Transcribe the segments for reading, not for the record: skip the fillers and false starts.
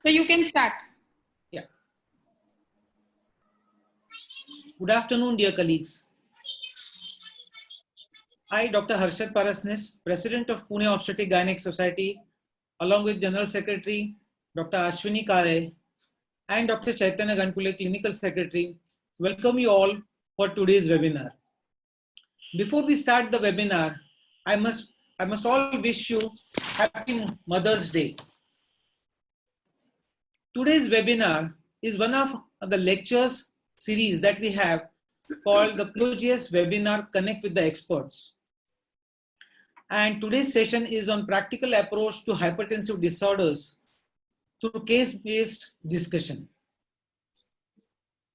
So you can start. Yeah. Good afternoon, dear colleagues. I, Dr. Harshad Parasnis, President of Pune Obstetric Gynec Society, along with General Secretary Dr. Ashwini Kare and Dr. Chaitanya Ganpule, Clinical Secretary, welcome you all for today's webinar. Before we start the webinar, I must all wish you Happy Mother's Day. Today's webinar is one of the lectures series that we have called the POGS webinar Connect with the Experts. And today's session is on practical approach to hypertensive disorders through case-based discussion.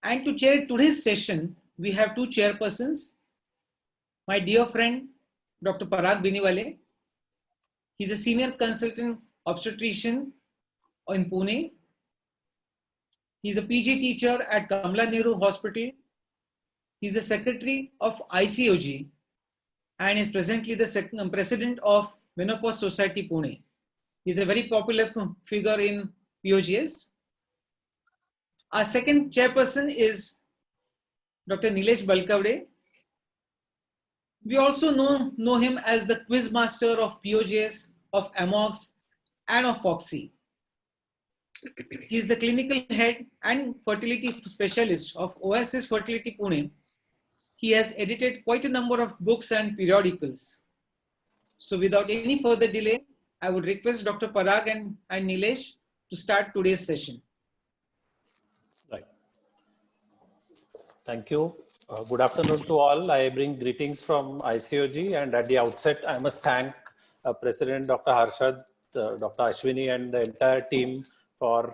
And to chair today's session, we have two chairpersons. My dear friend, Dr. Parag Biniwale. He's a senior consultant obstetrician in Pune. He's a PG teacher at Kamala Nehru Hospital. He's the secretary of ICOG and is presently the president of Menopause Society Pune. He's a very popular figure in POGS. Our second chairperson is Dr. Nilesh Balkavde. We also know him as the quiz master of POGS, of AMOGS, and of FOXY. He is the clinical head and fertility specialist of Oasis Fertility Pune. He has edited quite a number of books and periodicals. So without any further delay, I would request Dr. Parag and Nilesh to start today's session. Right. Thank you. Good afternoon to all. I bring greetings from ICOG, and at the outset, I must thank President Dr. Harshad, Dr. Ashwini, and the entire team for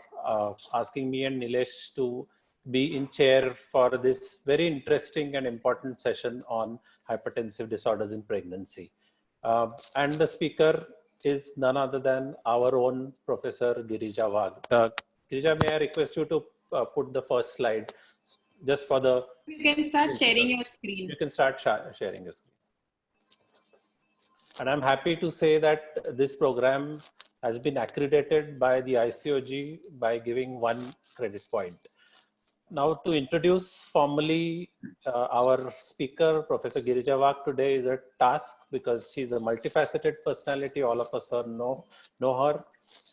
asking me and Nilesh to be in chair for this very interesting and important session on hypertensive disorders in pregnancy. And the speaker is none other than our own Professor Girija Wagh. Girija, may I request you to put the first slide just for the... You can start sharing your screen. You can start sharing your screen. And I'm happy to say that this program has been accredited by the ICOG by giving 1 credit point. Now, to introduce formally our speaker, Professor Girija Wagh, today is a task because she's a multifaceted personality. All of us know her.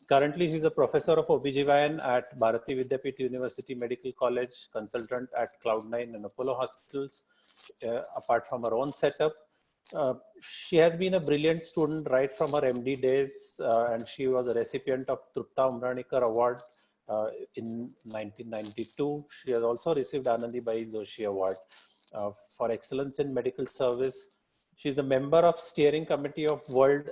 Currently, she's a professor of OBGYN at Bharati Vidyapeeth University Medical College, consultant at Cloud9 and Apollo Hospitals, apart from her own setup. She has been a brilliant student right from her MD days, and she was a recipient of Trupta Umranikar Award in 1992. She has also received Anandibai Joshi Award for excellence in medical service. She is a member of steering committee of World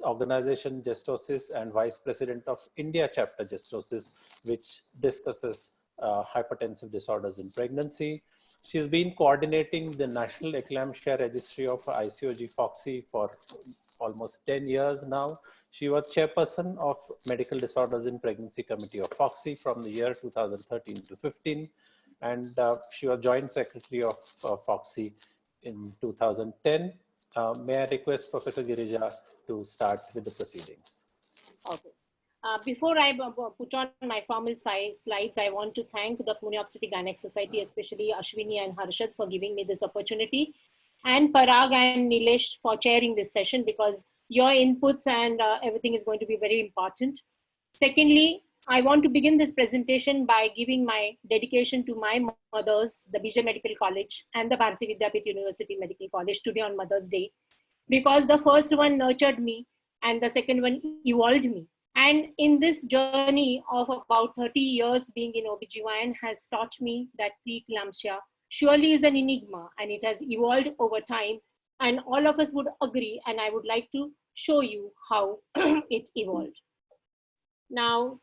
Organization Gestosis and vice president of India chapter Gestosis, which discusses hypertensive disorders in pregnancy. She's been coordinating the National Eclampsia Registry of ICOG FOXY for almost 10 years now. She was chairperson of Medical Disorders in Pregnancy Committee of FOXY from the year 2013 to 15. And she was joint secretary of FOXY in 2010. May I request Professor Girija to start with the proceedings? Okay. Before I put on my formal slides, I want to thank the Pune Obstetric Gynec Society, especially Ashwini and Harshad, for giving me this opportunity, and Parag and Nilesh for chairing this session, because your inputs and everything is going to be very important. Secondly, I want to begin this presentation by giving my dedication to my mothers, the BJ Medical College and the Bharati Vidyapeeth University Medical College today on Mother's Day, because the first one nurtured me and the second one evolved me. And in this journey of about 30 years being in OBGYN has taught me that preeclampsia surely is an enigma, and it has evolved over time, and all of us would agree, and I would like to show you how it evolved. Now,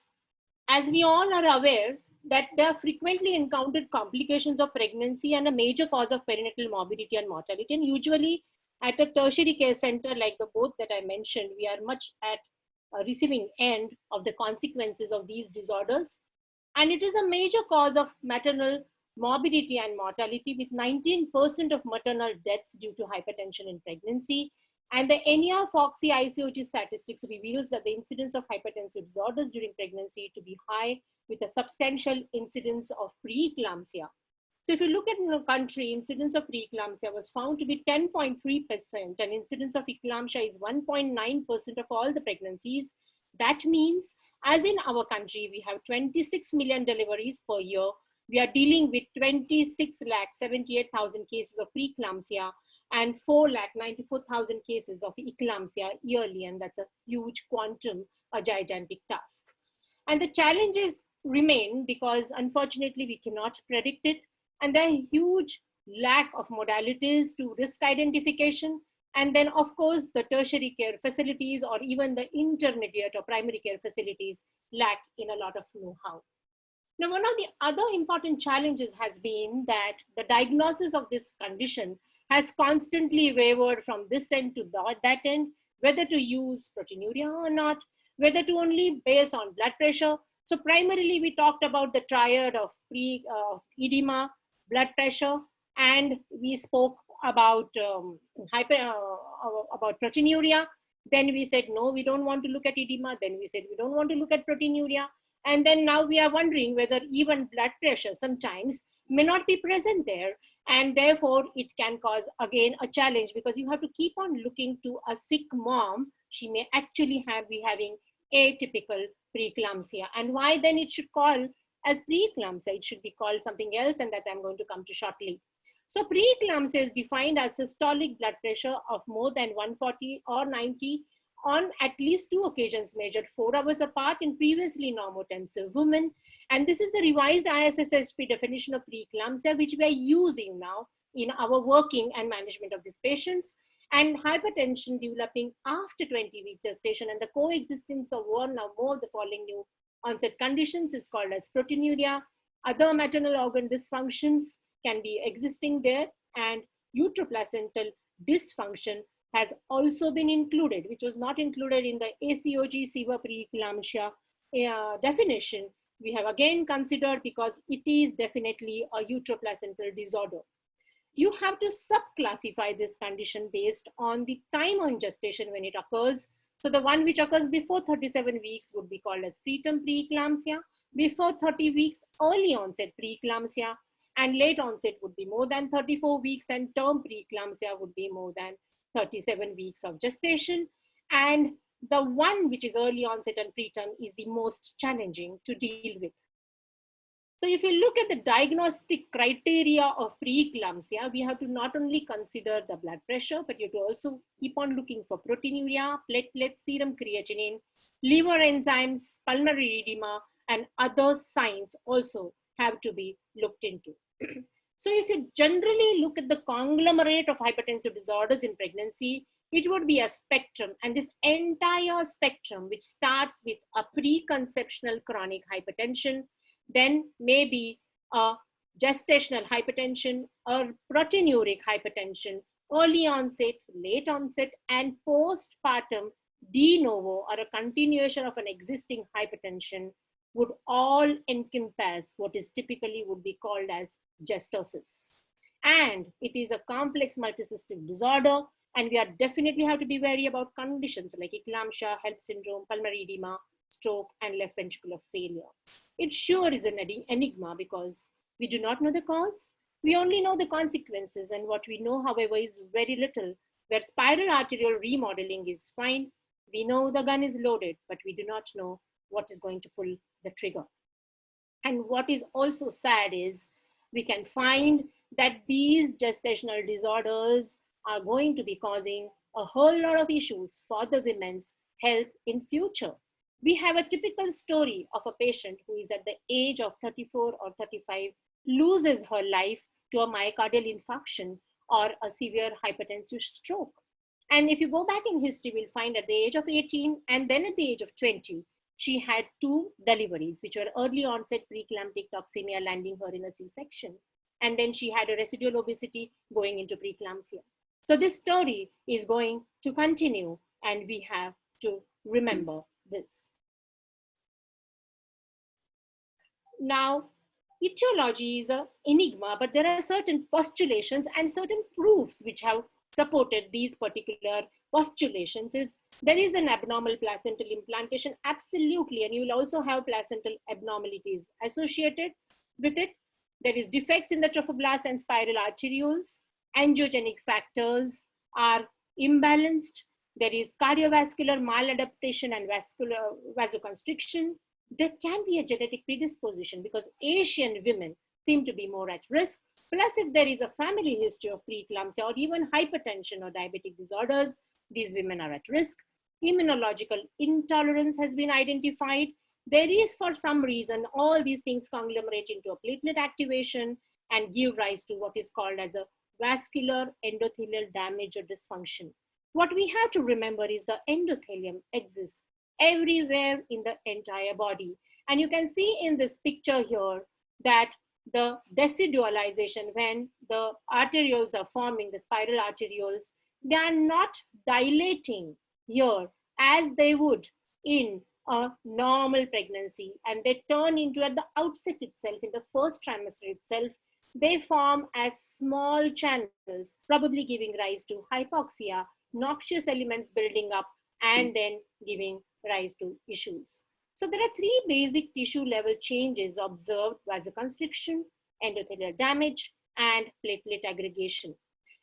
as we all are aware that there are frequently encountered complications of pregnancy and a major cause of perinatal morbidity and mortality, and usually at a tertiary care center like the both that I mentioned, we are much at receiving end of the consequences of these disorders. And it is a major cause of maternal morbidity and mortality, with 19% of maternal deaths due to hypertension in pregnancy, And the ENIA-FOXI ICOG statistics reveals that the incidence of hypertensive disorders during pregnancy to be high with a substantial incidence of preeclampsia. So if you look at the country, incidence of preeclampsia was found to be 10.3%, and incidence of eclampsia is 1.9% of all the pregnancies. That means, as in our country, we have 26 million deliveries per year. We are dealing with 26,78,000 cases of preeclampsia and 4,94,000 cases of eclampsia yearly, and that's a huge quantum, a gigantic task. And the challenges remain because unfortunately we cannot predict it, and there are huge lack of modalities to risk identification, and then of course the tertiary care facilities or even the intermediate or primary care facilities lack in a lot of know-how. Now, one of the other important challenges has been that the diagnosis of this condition has constantly wavered from this end to that end, whether to use proteinuria or not, whether to only base on blood pressure. So primarily we talked about the triad of edema, blood pressure, and we spoke about proteinuria. Then we said, no, we don't want to look at edema. Then we said, we don't want to look at proteinuria. And then now we are wondering whether even blood pressure sometimes may not be present there. And therefore it can cause again a challenge, because you have to keep on looking to a sick mom. She may actually be having atypical preeclampsia. And why then it should call as preeclampsia? It should be called something else, and that I'm going to come to shortly. So preeclampsia is defined as systolic blood pressure of more than 140 or 90 on at least 2 occasions measured 4 hours apart in previously normotensive women. And this is the revised ISSSP definition of preeclampsia, which we are using now in our working and management of these patients. And hypertension developing after 20 weeks gestation and the coexistence of one or more of the following new onset conditions is called as proteinuria. Other maternal organ dysfunctions can be existing there, and uteroplacental dysfunction has also been included, which was not included in the ACOG severe preeclampsia definition. We have again considered because it is definitely a uteroplacental disorder. You have to subclassify this condition based on the time on gestation when it occurs. So the one which occurs before 37 weeks would be called as preterm preeclampsia, before 30 weeks, early onset preeclampsia, and late onset would be more than 34 weeks, and term preeclampsia would be more than 37 weeks of gestation. And the one which is early onset and preterm is the most challenging to deal with. So if you look at the diagnostic criteria of preeclampsia, we have to not only consider the blood pressure, but you have to also keep on looking for proteinuria, platelets, serum creatinine, liver enzymes, pulmonary edema, and other signs also have to be looked into. So if you generally look at the conglomerate of hypertensive disorders in pregnancy, it would be a spectrum, and this entire spectrum, which starts with a preconceptional chronic hypertension, then maybe a gestational hypertension or proteinuric hypertension, early onset, late onset, and postpartum de novo or a continuation of an existing hypertension would all encompass what is typically would be called as gestosis. And it is a complex multisystem disorder, and we are definitely have to be wary about conditions like eclampsia, HELLP syndrome, pulmonary edema, stroke, and left ventricular failure. It sure is an enigma because we do not know the cause. We only know the consequences, and what we know, however, is very little. Where spiral arterial remodeling is fine, we know the gun is loaded, but we do not know what is going to pull the trigger. And what is also sad is we can find that these gestational disorders are going to be causing a whole lot of issues for the women's health in future. We have a typical story of a patient who is at the age of 34 or 35, loses her life to a myocardial infarction or a severe hypertensive stroke. And if you go back in history, we'll find at the age of 18 and then at the age of 20, she had 2 deliveries, which were early onset preeclamptic toxemia landing her in a C-section. And then she had a residual obesity going into preeclampsia. So this story is going to continue, and we have to remember this. Now, etiology is an enigma, but there are certain postulations and certain proofs which have supported these particular postulations is there is an abnormal placental implantation, absolutely, and you will also have placental abnormalities associated with it. There is defects in the trophoblast and spiral arterioles. Angiogenic factors are imbalanced. There is cardiovascular maladaptation and vasoconstriction. There can be a genetic predisposition because Asian women seem to be more at risk. Plus, if there is a family history of preeclampsia or even hypertension or diabetic disorders, these women are at risk. Immunological intolerance has been identified. There is, for some reason, all these things conglomerate into a platelet activation and give rise to what is called as a vascular endothelial damage or dysfunction. What we have to remember is the endothelium exists everywhere in the entire body. And you can see in this picture here that the decidualization, when the arterioles are forming, the spiral arterioles, they are not dilating here as they would in a normal pregnancy, and they turn into, at the outset itself, in the first trimester itself, they form as small channels, probably giving rise to hypoxia, noxious elements building up, and then giving rise to issues. So there are three basic tissue level changes observed: vasoconstriction, endothelial damage, and platelet aggregation.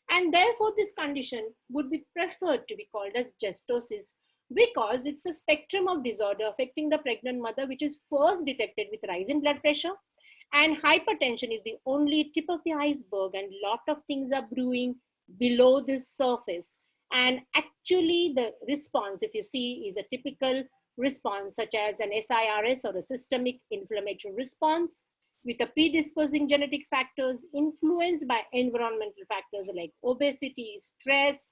And therefore, this condition would be preferred to be called as gestosis because it's a spectrum of disorder affecting the pregnant mother, which is first detected with rise in blood pressure. And hypertension is the only tip of the iceberg, and a lot of things are brewing below this surface. And actually, the response, if you see, is a typical response such as an SIRS or a systemic inflammatory response with a predisposing genetic factors influenced by environmental factors like obesity, stress,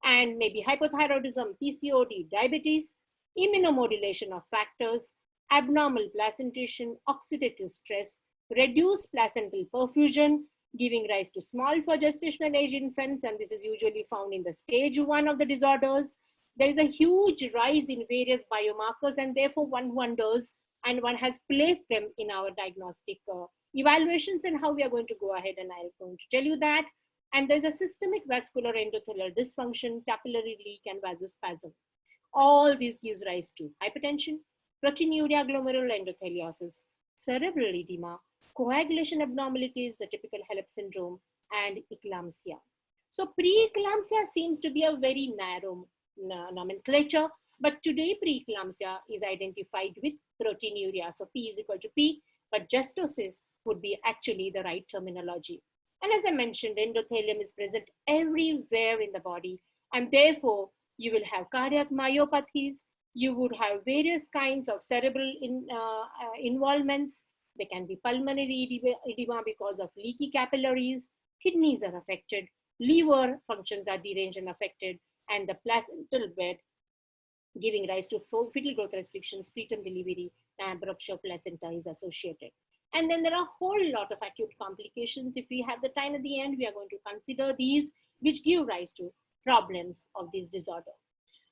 and maybe hypothyroidism, PCOD, diabetes, immunomodulation of factors, abnormal placentation, oxidative stress, reduced placental perfusion, giving rise to small for gestational age infants, and this is usually found in the stage 1 of the disorders. There is a huge rise in various biomarkers, and therefore one wonders, and one has placed them in our diagnostic evaluations, and how we are going to go ahead, and I'm going to tell you that. And there's a systemic vascular endothelial dysfunction, capillary leak, and vasospasm. All these gives rise to hypertension, proteinuria, glomerular endotheliosis, cerebral edema, coagulation abnormalities, the typical HELLP syndrome, and eclampsia. So preeclampsia seems to be a very narrow nomenclature, but today preeclampsia is identified with proteinuria. So P is equal to P, but gestosis would be actually the right terminology. And as I mentioned, endothelium is present everywhere in the body, and therefore you will have cardiac myopathies, you would have various kinds of cerebral involvements. There can be pulmonary edema because of leaky capillaries, kidneys are affected, liver functions are deranged and affected, and the placental bed giving rise to fetal growth restrictions, preterm delivery, and rupture of placenta is associated. And then there are a whole lot of acute complications. If we have the time at the end, we are going to consider these, which give rise to problems of this disorder.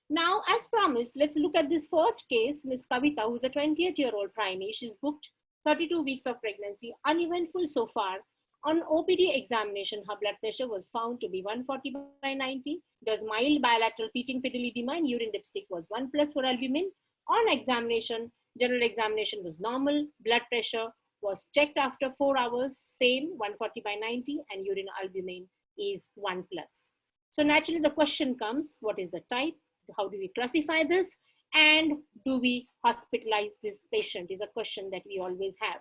Now, as promised, let's look at this first case, Miss Kavita, who's a 28-year-old primate. She's booked 32 weeks of pregnancy, uneventful so far. On OPD examination, her blood pressure was found to be 140/90. There was mild bilateral pitting pedal edema, and urine dipstick was 1+ for albumin. On examination, general examination was normal. Blood pressure was checked after 4 hours, same 140/90, and urine albumin is 1+. So naturally the question comes, what is the type? How do we classify this? And do we hospitalize this patient is a question that we always have.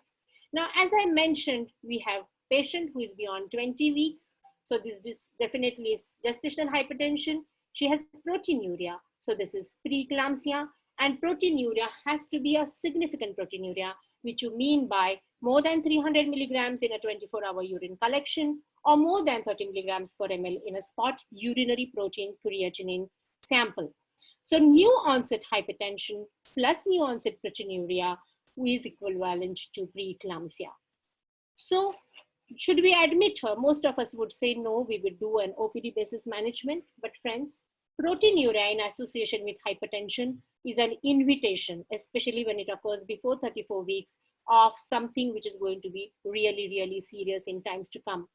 Now, as I mentioned, we have patient who is beyond 20 weeks. So this definitely is gestational hypertension. She has proteinuria. So this is preeclampsia, and proteinuria has to be a significant proteinuria, which you mean by more than 300 milligrams in a 24-hour urine collection, or more than 30 milligrams per ml in a spot urinary protein creatinine sample. So new onset hypertension plus new onset proteinuria is equivalent to preeclampsia. So should we admit her? Most of us would say no, we would do an OPD basis management. But friends, proteinuria in association with hypertension is an invitation, especially when it occurs before 34 weeks, of something which is going to be really, really serious in times to come.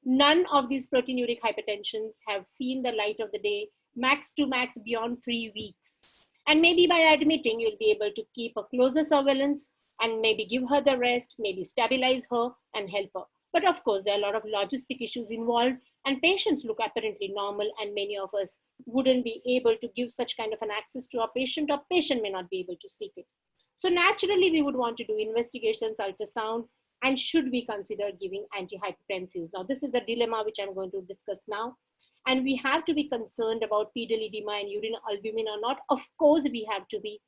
None of these proteinuric hypertensions have seen the light of the day, max to max beyond 3 weeks. And maybe by admitting, you'll be able to keep a closer surveillance and maybe give her the rest, maybe stabilize her and help her. But of course, there are a lot of logistic issues involved, and patients look apparently normal, and many of us wouldn't be able to give such kind of an access to a patient, or patient may not be able to seek it. So naturally, we would want to do investigations, ultrasound, and should we consider giving antihypertensives? Now, this is a dilemma which I'm going to discuss now. And we have to be concerned about pedal edema and urine albumin or not. Of course, we have to be.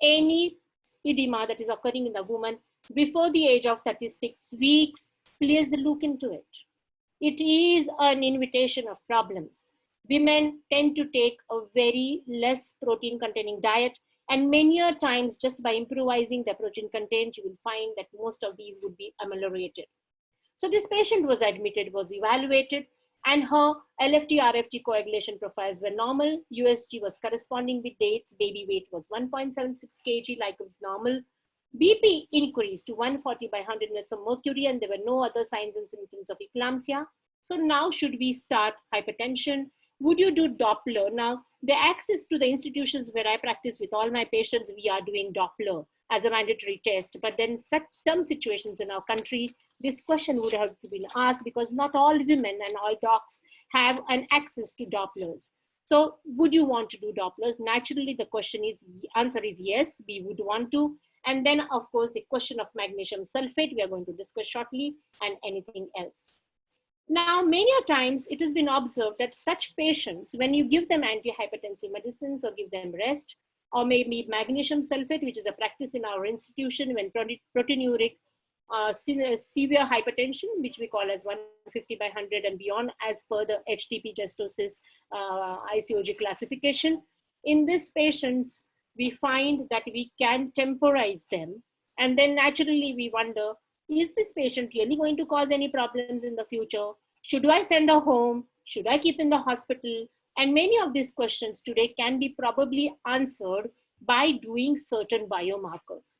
Any edema that is occurring in the woman before the age of 36 weeks, please look into it. It is an invitation of problems. Women tend to take a very less protein containing diet, and many a times just by improvising the protein content, you will find that most of these would be ameliorated. So this patient was admitted, was evaluated, and her LFT, RFT coagulation profiles were normal. USG was corresponding with dates. Baby weight was 1.76 kg, like it was normal. BP increased to 140 by 100 units of mercury, and there were no other signs and symptoms of eclampsia. So now should we start hypertension? Would you do Doppler? Now, the access to the institutions where I practice with all my patients, we are doing Doppler as a mandatory test. But then some situations in our country, this question would have to be asked because not all women and all docs have an access to Dopplers. So would you want to do Dopplers? Naturally, the answer is yes, we would want to. And then, of course, the question of magnesium sulfate, we are going to discuss shortly, and anything else. Now, many a times it has been observed that such patients, when you give them antihypertensive medicines or give them rest, or maybe magnesium sulfate, which is a practice in our institution when proteinuric severe hypertension, which we call as 150 by 100 and beyond, as per the HTP gestosis ICOG classification. In these patients, we find that we can temporize them. And then naturally we wonder, is this patient really going to cause any problems in the future? Should I send her home? Should I keep in the hospital? And many of these questions today can be probably answered by doing certain biomarkers.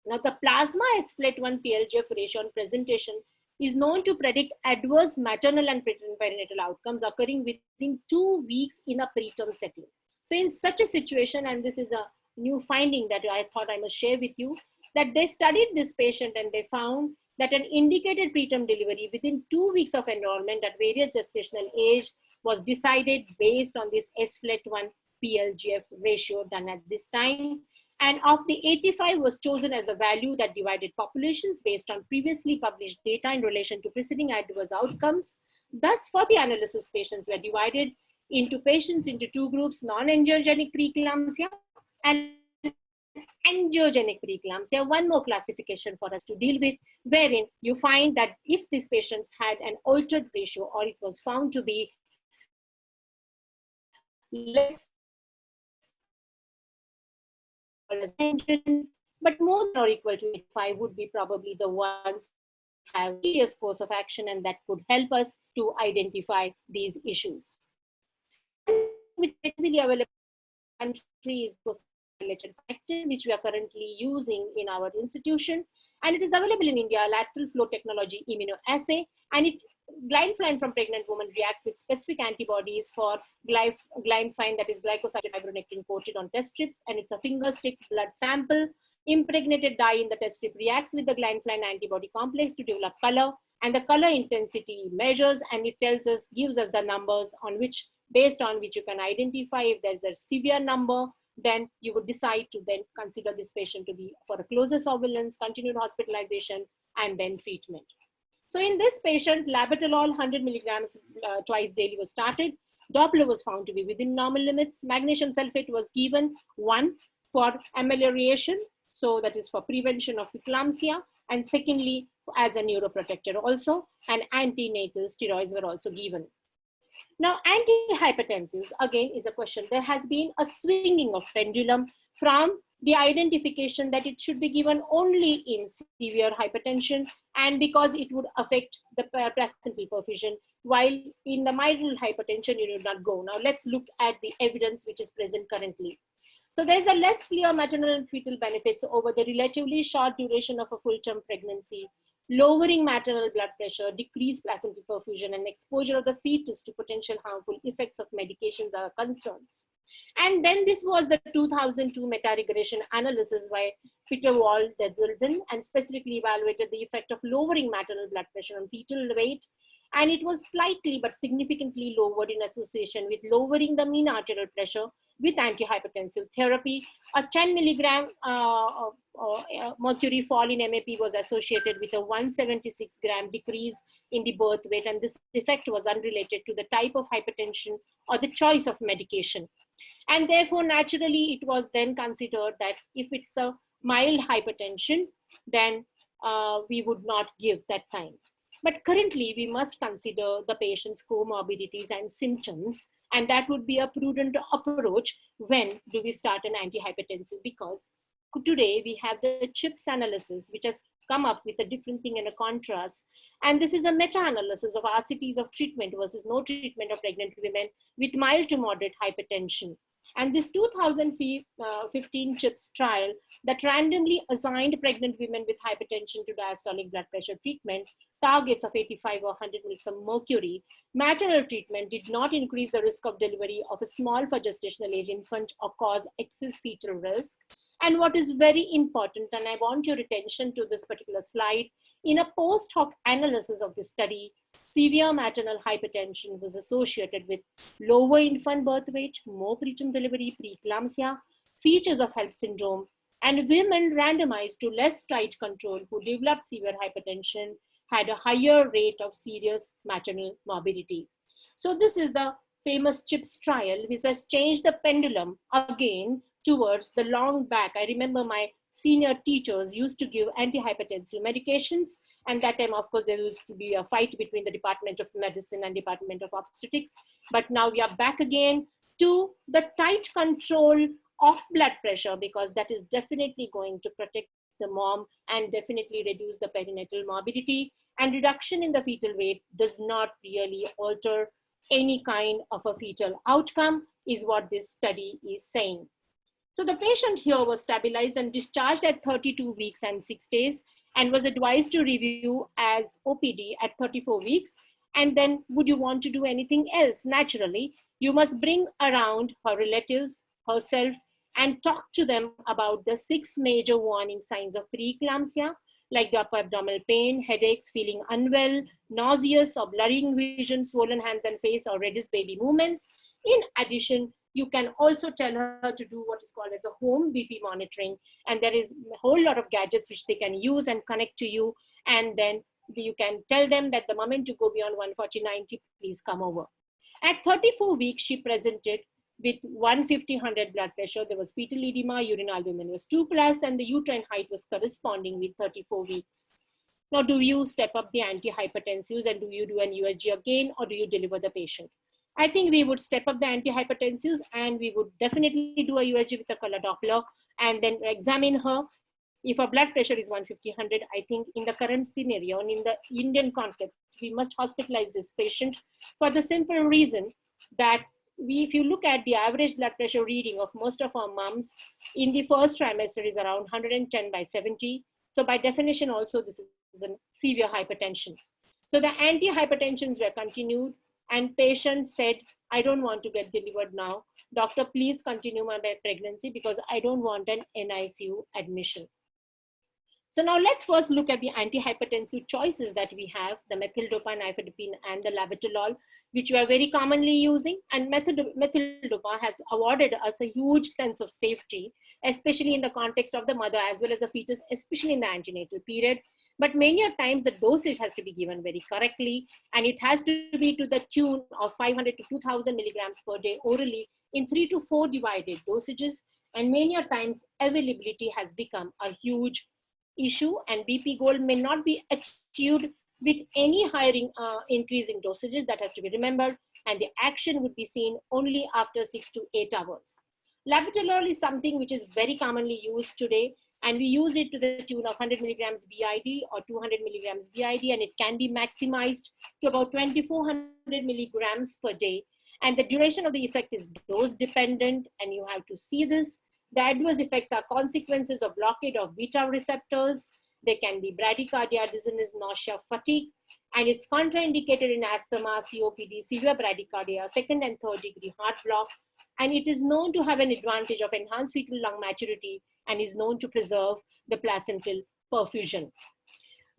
Now, the plasma SPLET1 PLGF ratio on presentation is known to predict adverse maternal and perinatal outcomes occurring within 2 weeks in a preterm setting. So in such a situation, and this is a new finding that I thought I must share with you, that they studied this patient and they found that an indicated preterm delivery within 2 weeks of enrollment at various gestational age was decided based on this SPLET1 PLGF ratio done at this time. And of the 85 was chosen as the value that divided populations based on previously published data in relation to preceding adverse outcomes. Thus, for the analysis, patients were divided into patients into two groups, non-angiogenic preeclampsia and angiogenic preeclampsia. One more classification for us to deal with, wherein you find that if these patients had an altered ratio or it was found to be less but more than or equal to 85 would be probably the ones have serious course of action, and that could help us to identify these issues. With easily available countries, related factor, which we are currently using in our institution, and it is available in India, lateral flow technology immunoassay, and it glyphine from pregnant woman reacts with specific antibodies for glyphine, that is glycosylated fibronectin coated on test strip, and it's a finger stick blood sample. Impregnated dye in the test strip reacts with the glyphine antibody complex to develop color, and the color intensity measures, and it tells us, gives us the numbers on which, based on which you can identify if there's a severe number. Then you would decide to then consider this patient to be for a closer surveillance, continued hospitalization, and then treatment. So in this patient, labetalol 100 milligrams twice daily was started. Doppler was found to be within normal limits. Magnesium sulfate was given, one for amelioration, so that is for prevention of eclampsia, and secondly, as a neuroprotector also, and antenatal steroids were also given. Now, antihypertensives, again, is a question. There has been a swinging of pendulum from the identification that it should be given only in severe hypertension, and because it would affect the placental perfusion, while in the mild hypertension, you do not go. Now, let's look at the evidence which is present currently. So there's a less clear maternal and fetal benefits over the relatively short duration of a full-term pregnancy. lowering maternal blood pressure, decreased placental perfusion, and exposure of the fetus to potential harmful effects of medications are concerns. And then this was the 2002 meta-regression analysis by Peter Wald-Dezelden, and specifically evaluated the effect of lowering maternal blood pressure on fetal weight. And it was slightly but significantly lowered in association with lowering the mean arterial pressure with antihypertensive therapy. A 10 milligram mercury fall in MAP was associated with a 176 gram decrease in the birth weight, and this effect was unrelated to the type of hypertension or the choice of medication. And therefore, naturally, it was then considered that if it's a mild hypertension, then we would not give that time. But currently, we must consider the patient's comorbidities and symptoms, and that would be a prudent approach when do we start an antihypertensive, because today we have the CHIPS analysis, which has come up with a different thing and a contrast. And this is a meta-analysis of RCTs of treatment versus no treatment of pregnant women with mild to moderate hypertension. And this 2015 CHIPS trial that randomly assigned pregnant women with hypertension to diastolic blood pressure treatment, targets of 85 or 100 mg of mercury, maternal treatment did not increase the risk of delivery of a small for gestational age infant or cause excess fetal risk. And what is very important, and I want your attention to this particular slide, in a post hoc analysis of this study, severe maternal hypertension was associated with lower infant birth weight, more preterm delivery, preeclampsia, features of HELLP syndrome, and women randomized to less tight control who developed severe hypertension had a higher rate of serious maternal morbidity. So this is the famous CHIPS trial, which has changed the pendulum again towards the long back. I remember my senior teachers used to give antihypertensive medications, and that time, of course, there used to be a fight between the Department of Medicine and Department of Obstetrics. But now we are back again to the tight control of blood pressure, because that is definitely going to protect the mom and definitely reduce the perinatal morbidity. And reduction in the fetal weight does not really alter any kind of a fetal outcome, is what this study is saying. So the patient here was stabilized and discharged at 32 weeks and 6 days, and was advised to review as OPD at 34 weeks. And then would you want to do anything else? Naturally, you must bring around her relatives, herself, and talk to them about the 6 major warning signs of preeclampsia, like the upper abdominal pain, headaches, feeling unwell, nauseous or blurring vision, swollen hands and face, or reddish baby movements. In addition, you can also tell her to do what is called as a home BP monitoring. And there is a whole lot of gadgets which they can use and connect to you. And then you can tell them that the moment you go beyond 140/90, please come over. At 34 weeks, she presented with 150/100 blood pressure. There was fetal edema, urine albumin was 2+, and the uterine height was corresponding with 34 weeks. Now, do you step up the antihypertensives and do you do an USG again, or do you deliver the patient? I think we would step up the antihypertensives, and we would definitely do a USG with a color Doppler and then examine her. If her blood pressure is 150/100, I think in the current scenario and in the Indian context, we must hospitalize this patient for the simple reason that if you look at the average blood pressure reading of most of our moms in the first trimester is around 110/70. So by definition also, this is a severe hypertension. So the antihypertensions were continued, and patient said, I don't want to get delivered now. Doctor, please continue my pregnancy because I don't want an NICU admission. So now let's first look at the antihypertensive choices that we have, the methyldopa, nifedipine, and the labetalol, which we are very commonly using. And methyldopa has awarded us a huge sense of safety, especially in the context of the mother as well as the fetus, especially in the antenatal period. But many a times the dosage has to be given very correctly, and it has to be to the tune of 500 to 2000 milligrams per day orally in 3 to 4 divided dosages. And many a times availability has become a huge issue, and BP goal may not be achieved with any higher increasing dosages. That has to be remembered, and the action would be seen only after 6 to 8 hours. Labetalol is something which is very commonly used today, and we use it to the tune of 100 milligrams BID or 200 milligrams BID, and it can be maximized to about 2400 milligrams per day. And the duration of the effect is dose dependent, and you have to see this. The adverse effects are consequences of blockade of beta receptors, There can be bradycardia, dizziness, nausea, fatigue, and it's contraindicated in asthma, COPD, severe bradycardia, second and third degree heart block, and it is known to have an advantage of enhanced fetal lung maturity and is known to preserve the placental perfusion.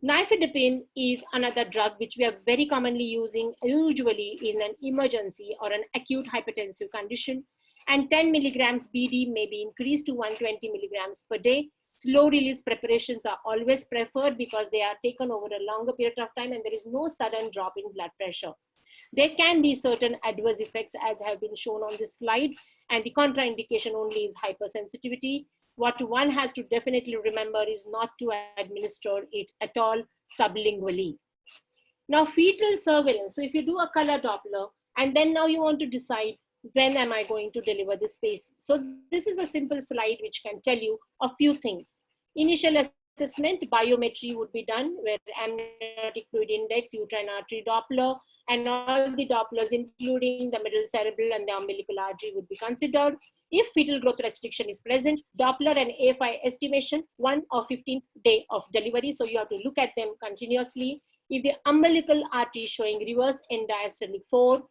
Nifedipine is another drug which we are very commonly using, usually in an emergency or an acute hypertensive condition, and 10 milligrams BD may be increased to 120 milligrams per day. Slow release preparations are always preferred because they are taken over a longer period of time and there is no sudden drop in blood pressure. There can be certain adverse effects as have been shown on this slide, and the contraindication only is hypersensitivity. What one has to definitely remember is not to administer it at all sublingually. Now, fetal surveillance. So if you do a color Doppler, and then now you want to decide when am I going to deliver this patient. So this is a simple slide which can tell you a few things. Initial assessment, biometry would be done where amniotic fluid index, uterine artery Doppler, and all the Dopplers, including the middle cerebral and the umbilical artery, would be considered. If fetal growth restriction is present, Doppler and AFI estimation 1 or 15th day of delivery. So you have to look at them continuously. If the umbilical artery is showing reverse end diastolic flow,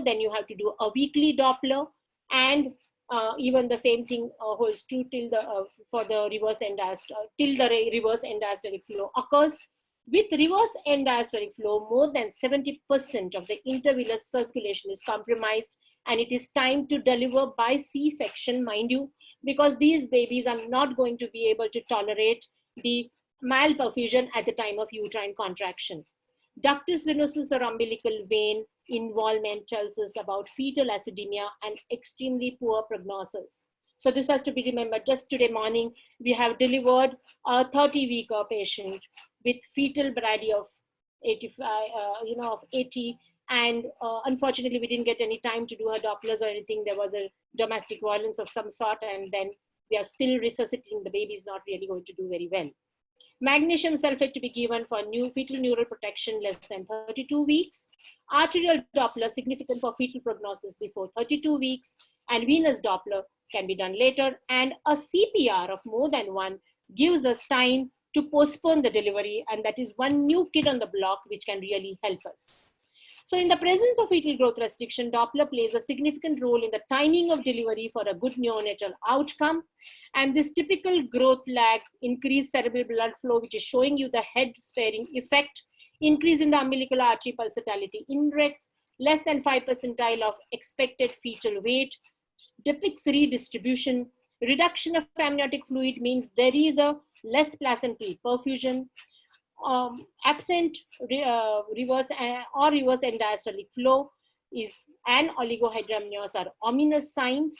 then you have to do a weekly Doppler, and even the same thing holds true till the for the reverse end till the reverse end diastolic flow occurs. With reverse end diastolic flow, more than 70% of the intervenous circulation is compromised, and it is time to deliver by C-section, mind you, because these babies are not going to be able to tolerate the malperfusion at the time of uterine contraction. Ductus venosus or umbilical vein involvement tells us about fetal acidemia and extremely poor prognosis. So this has to be remembered. Just today morning, we have delivered a 30-week patient with fetal brady of 80, and unfortunately we didn't get any time to do her Dopplers or anything. There was a domestic violence of some sort, and then we are still resuscitating. The baby is not really going to do very well. Magnesium sulfate to be given for new fetal neural protection less than 32 weeks. Arterial Doppler significant for fetal prognosis before 32 weeks, and venous Doppler can be done later, and a CPR of more than 1 gives us time to postpone the delivery, and that is one new kid on the block which can really help us. So in the presence of fetal growth restriction, Doppler plays a significant role in the timing of delivery for a good neonatal outcome. And this typical growth lag, increased cerebral blood flow, which is showing you the head sparing effect, increase in the umbilical artery pulsatility index, less than 5 percentile of expected fetal weight, depicts redistribution, reduction of amniotic fluid means there is a less placental perfusion, absent reverse or reverse end diastolic flow is and oligohydramnios are ominous signs,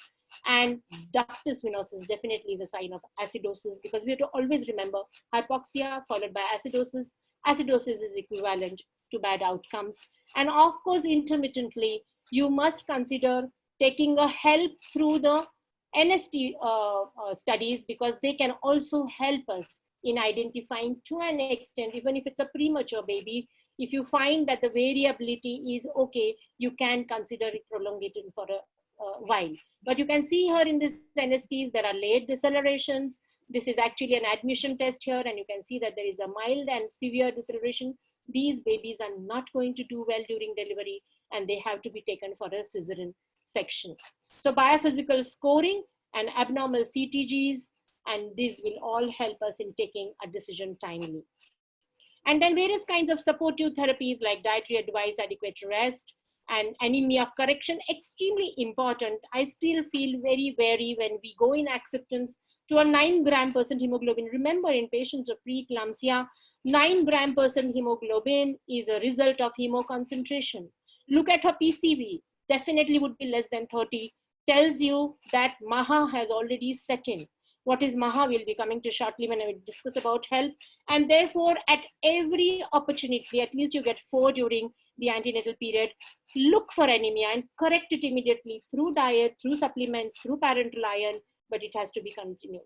and ductus venosus definitely is a sign of acidosis, because we have to always remember hypoxia followed by acidosis. Acidosis is equivalent to bad outcomes, and of course intermittently you must consider taking a help through the NST studies, because they can also help us in identifying to an extent, even if it's a premature baby, if you find that the variability is okay, you can consider it prolongated for a while. But you can see here in this NSTs, there are late decelerations. This is actually an admission test here, and you can see that there is a mild and severe deceleration. These babies are not going to do well during delivery, and they have to be taken for a cesarean section. So biophysical scoring and abnormal CTGs, and these will all help us in taking a decision timely. And then various kinds of supportive therapies like dietary advice, adequate rest, and anemia correction, extremely important. I still feel very wary when we go in acceptance to a 9 gram % hemoglobin. Remember, in patients of preeclampsia, 9 gram % hemoglobin is a result of hemoconcentration. Look at her PCV, definitely would be less than 30, tells you that MAHA has already set in. What is MAHA will be coming to shortly when I discuss about health. And therefore, at every opportunity, at least you get 4 during the antenatal period, look for anemia and correct it immediately through diet, through supplements, through parenteral iron, but it has to be continued.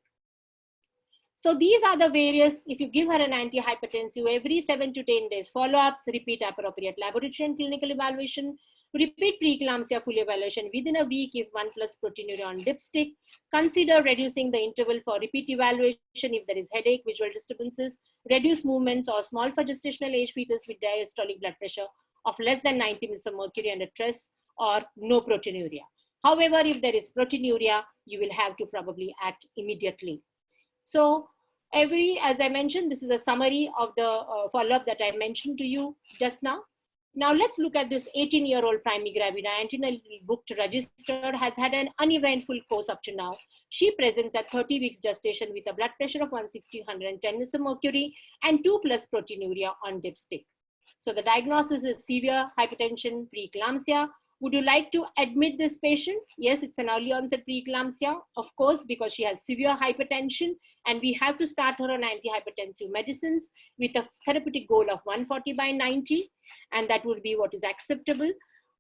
So these are the various, if you give her an antihypertensive, every 7 to 10 days follow-ups, repeat appropriate laboratory and clinical evaluation, Repeat preeclampsia full evaluation within a week if 1+ proteinuria on dipstick. Consider reducing the interval for repeat evaluation if there is headache, visual disturbances, reduce movements, or small for gestational age fetus with diastolic blood pressure of less than 90 mils of mercury under stress, or no proteinuria. However, if there is proteinuria, you will have to probably act immediately. So as I mentioned, this is a summary of the follow-up that I mentioned to you just now. Now let's look at this 18-year-old primary gravida, antenally booked, registered, has had an uneventful course up to now. She presents at 30 weeks gestation with a blood pressure of 160/110 mils of mercury and 2+ proteinuria on dipstick. So the diagnosis is severe hypertension preeclampsia. Would you like to admit this patient? Yes, it's an early onset preeclampsia, of course, because she has severe hypertension, and we have to start her on antihypertensive medicines with a therapeutic goal of 140/90, and that would be what is acceptable.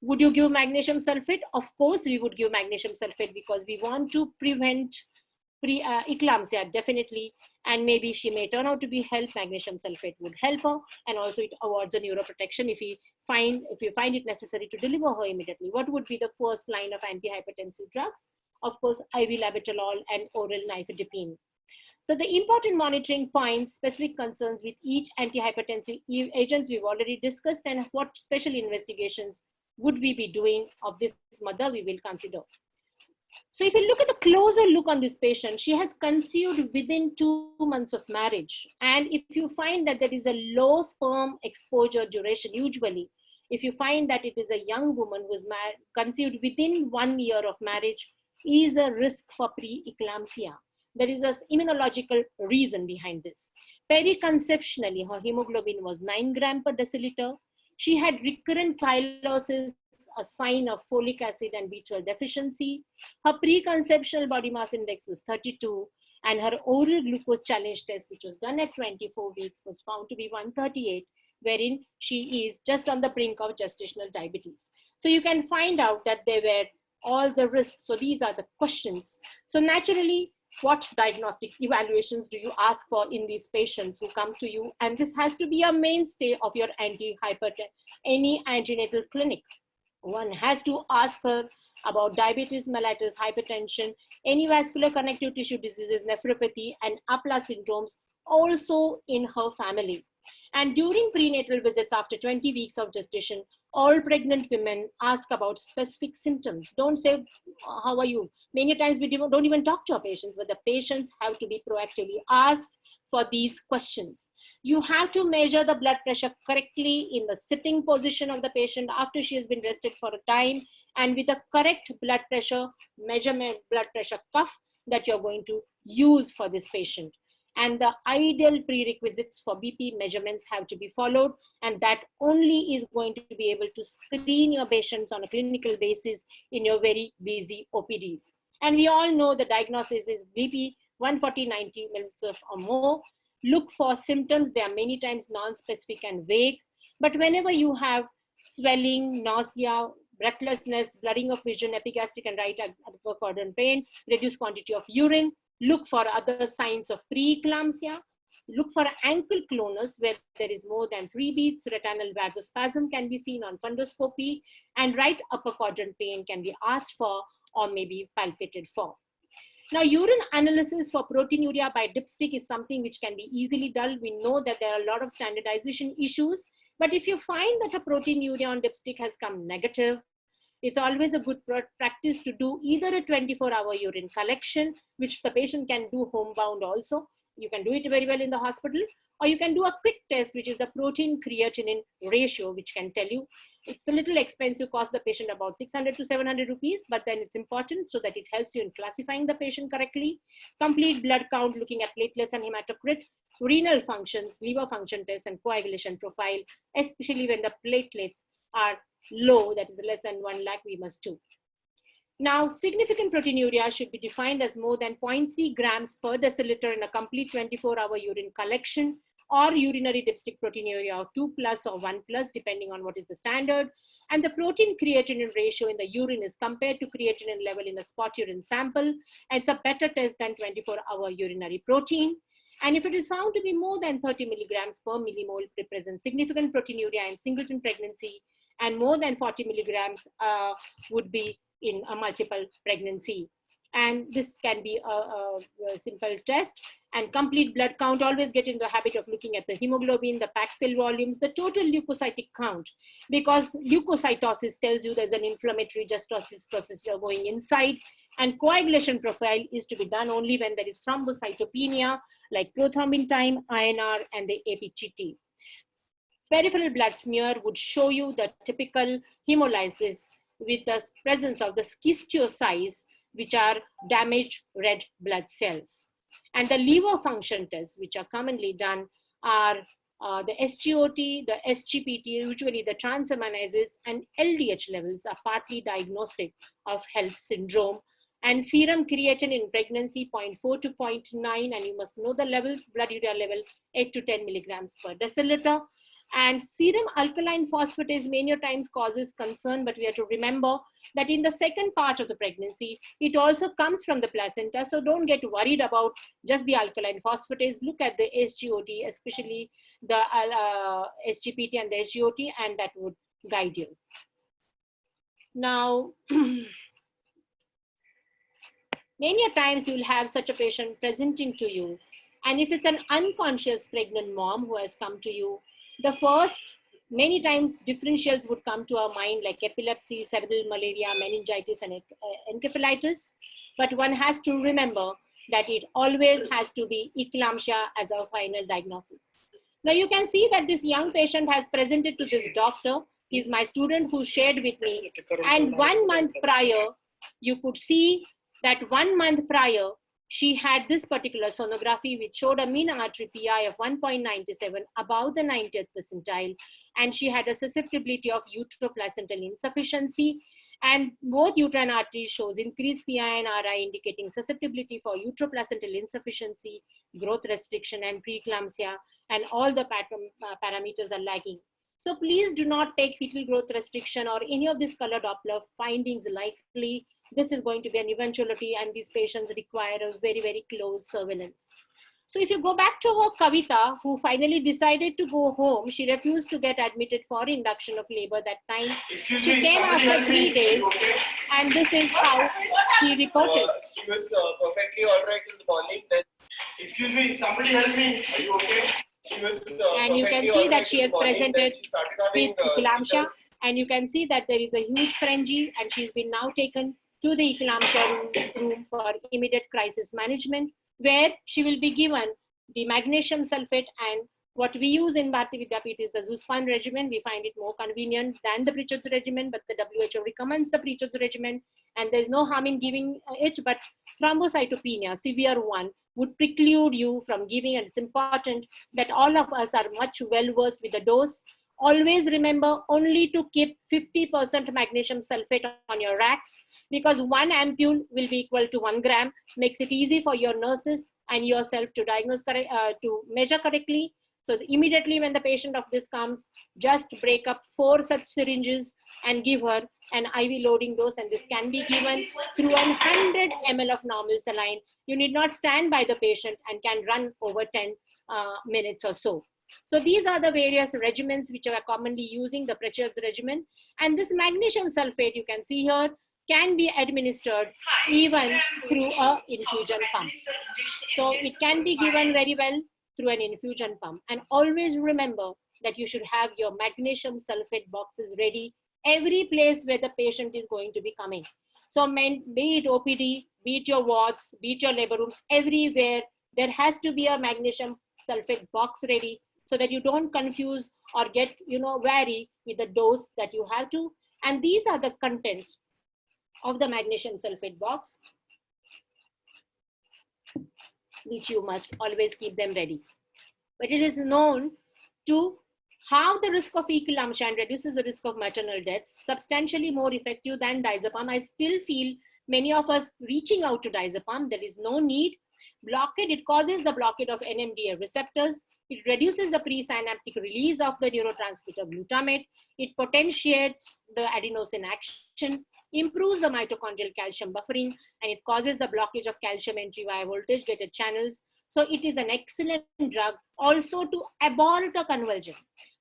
Would you give magnesium sulfate? Of course, we would give magnesium sulfate because we want to prevent eclampsia, definitely, and maybe she may turn out to be help. Magnesium sulfate would help her, and also it awards a neuroprotection if you find it necessary to deliver her immediately. What would be the first line of antihypertensive drugs? Of course, IV labetalol and oral nifedipine. So the important monitoring points, specific concerns with each antihypertensive agents we've already discussed, and what special investigations would we be doing of this mother we will consider. So if you look at the closer look on this patient, she has conceived within 2 months of marriage. And if you find that there is a low sperm exposure duration, usually, if you find that it is a young woman who is conceived within 1 year of marriage, is a risk for preeclampsia. There is an immunological reason behind this. Periconceptionally, her hemoglobin was 9 grams per deciliter. She had recurrent chylosis, a sign of folic acid and B12 deficiency. Her preconceptional body mass index was 32, and her oral glucose challenge test, which was done at 24 weeks, was found to be 138, wherein she is just on the brink of gestational diabetes. So you can find out that there were all the risks. So these are the questions. So naturally, what diagnostic evaluations do you ask for in these patients who come to you? And this has to be a mainstay of your any antenatal clinic. One has to ask her about diabetes mellitus, hypertension, any vascular connective tissue diseases, nephropathy, and APLA syndromes also in her family. And during prenatal visits after 20 weeks of gestation, all pregnant women ask about specific symptoms. Don't say, how are you? Many times we don't even talk to our patients, but the patients have to be proactively asked for these questions. You have to measure the blood pressure correctly in the sitting position of the patient after she has been rested for a time, and with a correct blood pressure measurement, blood pressure cuff that you're going to use for this patient. And the ideal prerequisites for BP measurements have to be followed, and that only is going to be able to screen your patients on a clinical basis in your very busy OPDs. And we all know the diagnosis is BP 140/90 mils or more. Look for symptoms. They are many times non-specific and vague, but whenever you have swelling, nausea, breathlessness, blurring of vision, epigastric and right upper quadrant pain, reduced quantity of urine, look for other signs of preeclampsia. Look for ankle clonus where there is more than 3 beats. Retinal vasospasm can be seen on fundoscopy, and right upper quadrant pain can be asked for or maybe palpated for. Now, urine analysis for proteinuria by dipstick is something which can be easily done. We know that there are a lot of standardization issues, but if you find that a proteinuria on dipstick has come negative, it's always a good practice to do either a 24-hour urine collection, which the patient can do homebound also. You can do it very well in the hospital, or you can do a quick test, which is the protein creatinine ratio, which can tell you. It's a little expensive, cost the patient about 600 to 700 rupees, but then it's important so that it helps you in classifying the patient correctly. Complete blood count, looking at platelets and hematocrit, renal functions, liver function tests, and coagulation profile, especially when the platelets are low, that is less than 1 lakh, we must do. Now, significant proteinuria should be defined as more than 0.3 grams per deciliter in a complete 24-hour urine collection, or urinary dipstick proteinuria of 2+ or 1+, depending on what is the standard. And the protein creatinine ratio in the urine is compared to creatinine level in a spot urine sample. And it's a better test than 24-hour urinary protein. And if it is found to be more than 30 milligrams per millimole, represents significant proteinuria in singleton pregnancy, and more than 40 milligrams would be in a multiple pregnancy. And this can be a simple test. And complete blood count, always get in the habit of looking at the hemoglobin, the packed cell volumes, the total leukocytic count, because leukocytosis tells you there's an inflammatory justosis process going inside. And coagulation profile is to be done only when there is thrombocytopenia, like prothrombin time, INR, and the APTT. Peripheral blood smear would show you the typical hemolysis with the presence of the schistiocytes, which are damaged red blood cells. And the liver function tests, which are commonly done, are the SGOT, the SGPT, usually the transaminases, and LDH levels are partly diagnostic of HELLP syndrome. And serum creatinine in pregnancy 0.4 to 0.9, and you must know the levels, blood urea level 8 to 10 milligrams per deciliter. And serum alkaline phosphatase many times causes concern, but we have to remember that in the second part of the pregnancy, it also comes from the placenta. So don't get worried about just the alkaline phosphatase. Look at the SGOT, especially the SGPT and the SGOT, and that would guide you. Now, many a times you'll have such a patient presenting to you. And if it's an unconscious pregnant mom who has come to you, the first, many times differentials would come to our mind, like epilepsy, cerebral malaria, meningitis, and encephalitis. But one has to remember that it always has to be eclampsia as our final diagnosis. Now you can see that this young patient has presented to this doctor. He's my student who shared with me. And 1 month prior, you could see that 1 month prior, she had this particular sonography, which showed a mean artery PI of 1.97, above the 90th percentile. And she had a susceptibility of uteroplacental insufficiency. And both uterine arteries shows increased PI and RI, indicating susceptibility for uteroplacental insufficiency, growth restriction, and preeclampsia. And all the parameters are lagging. So please do not take fetal growth restriction or any of this color Doppler findings lightly. This is going to be an eventuality, and these patients require a very, very close surveillance. So if you go back to her Kavita, who finally decided to go home, she refused to get admitted for induction of labor that time. She came after 3 days, and this is how she reported. She was perfectly all right in the morning. Then, excuse me, somebody help me. Are you okay? She was, and you can see that she has presented with eclampsia, and you can see that there is a huge pharynge, and she's been now taken to the eclampsia room for immediate crisis management, where she will be given the magnesium sulfate. And what we use in Bharati Vidyapeeth is the Zuspan regimen. We find it more convenient than the Pritchard's regimen, but the WHO recommends the Pritchard's regimen, and there's no harm in giving it. But thrombocytopenia, severe one, would preclude you from giving, and it's important that all of us are much well versed with the dose. Always remember only to keep 50% magnesium sulfate on your racks, because 1 ampule will be equal to 1 gram, makes it easy for your nurses and yourself to diagnose, to measure correctly. So immediately when the patient of this comes, just break up 4 such syringes and give her an IV loading dose, and this can be given through 100 ml of normal saline. You need not stand by the patient and can run over 10 minutes or so. So these are the various regimens which are commonly using the Pritchard's regimen. And this magnesium sulfate, you can see here, can be administered even through an infusion pump. So it can be given very well through an infusion pump. And always remember that you should have your magnesium sulfate boxes ready every place where the patient is going to be coming. So be it OPD, be it your wards, be it your labor rooms, everywhere there has to be a magnesium sulfate box ready, so that you don't confuse or get wary with the dose that you have to. And these are the contents of the magnesium sulfate box, which you must always keep them ready. But it is known to have the risk of eclampsia and reduces the risk of maternal deaths, substantially more effective than diazepam. I still feel many of us reaching out to diazepam. There is no need. Blockade, it causes the blockade of NMDA receptors. It reduces the presynaptic release of the neurotransmitter glutamate. It potentiates the adenosine action, improves the mitochondrial calcium buffering, and it causes the blockage of calcium entry via voltage gated channels. So it is an excellent drug also to abort a convulsion.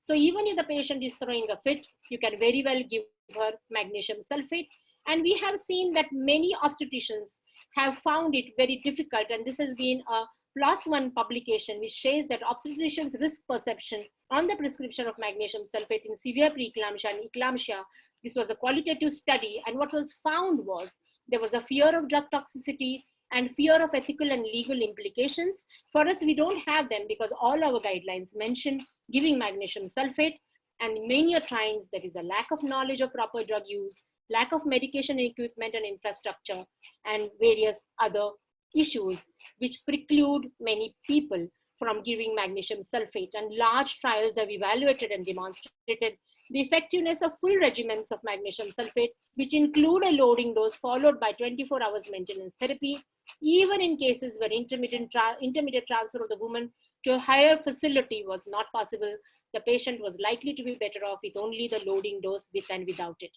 So even if the patient is throwing a fit, you can very well give her magnesium sulfate. And we have seen that many obstetricians have found it very difficult. And this has been a +1 publication which says that obstetricians' risk perception on the prescription of magnesium sulfate in severe preeclampsia and eclampsia. This was a qualitative study, and what was found was there was a fear of drug toxicity and fear of ethical and legal implications. For us, we don't have them because all our guidelines mention giving magnesium sulfate, and many a times there is a lack of knowledge of proper drug use, lack of medication equipment and infrastructure, and various other issues which preclude many people from giving magnesium sulfate. And large trials have evaluated and demonstrated the effectiveness of full regimens of magnesium sulfate, which include a loading dose followed by 24 hours maintenance therapy, even in cases where intermediate transfer of the woman to a higher facility was not possible. The patient was likely to be better off with only the loading dose with and without it.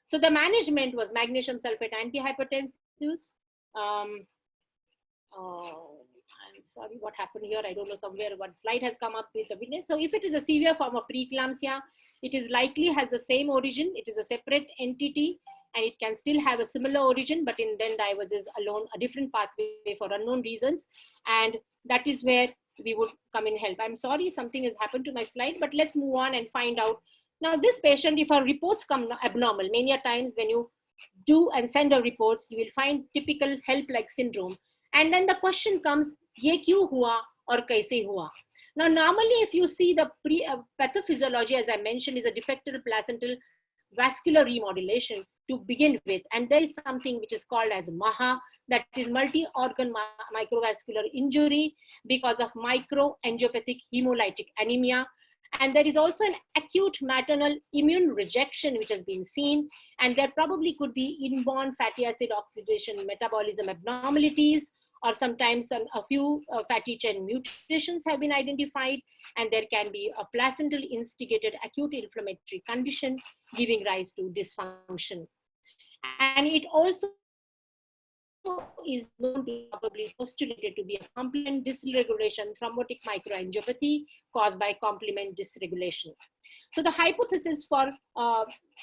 So the management was magnesium sulfate antihypertensives. I'm sorry, what happened here? I don't know, somewhere one slide has come up with a witness. So if it is a severe form of preeclampsia, it is likely has the same origin. It is a separate entity and it can still have a similar origin, but in then diverses alone a different pathway for unknown reasons. And that is where we would come in help. I'm sorry, something has happened to my slide, but let's move on and find out. Now this patient, if our reports come abnormal, many a times when you do and send our reports, you will find typical HELP-like syndrome. And then the question comes, ye kyun hua or kaise hua? Now, normally, if you see the pathophysiology, as I mentioned, is a defective placental vascular remodulation to begin with. And there is something which is called as MAHA, that is multi-organ microvascular injury because of microangiopathic hemolytic anemia. And there is also an acute maternal immune rejection which has been seen. And there probably could be inborn fatty acid oxidation metabolism abnormalities, or sometimes a few fatty chain mutations have been identified, and there can be a placental instigated acute inflammatory condition giving rise to dysfunction. And it also is known to probably postulated to be a complement dysregulation thrombotic microangiopathy caused by complement dysregulation. So the hypothesis for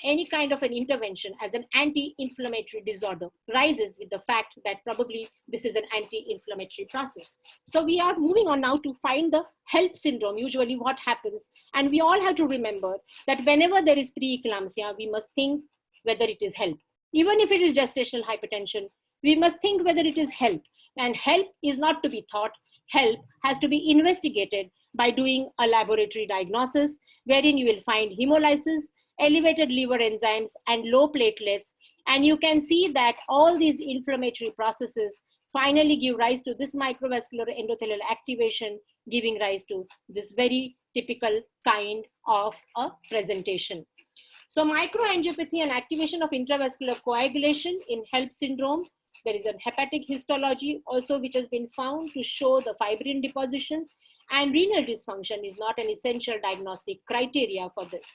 any kind of an intervention as an anti-inflammatory disorder rises with the fact that probably this is an anti-inflammatory process. So we are moving on now to find the HELP syndrome, usually what happens. And we all have to remember that whenever there is preeclampsia, we must think whether it is HELP. Even if it is gestational hypertension, we must think whether it is HELP. And HELP is not to be thought. HELP has to be investigated by doing a laboratory diagnosis, wherein you will find hemolysis, elevated liver enzymes, and low platelets. And you can see that all these inflammatory processes finally give rise to this microvascular endothelial activation, giving rise to this very typical kind of a presentation. So microangiopathy and activation of intravascular coagulation in HELP syndrome. There is a hepatic histology also which has been found to show the fibrin deposition, and renal dysfunction is not an essential diagnostic criteria for this.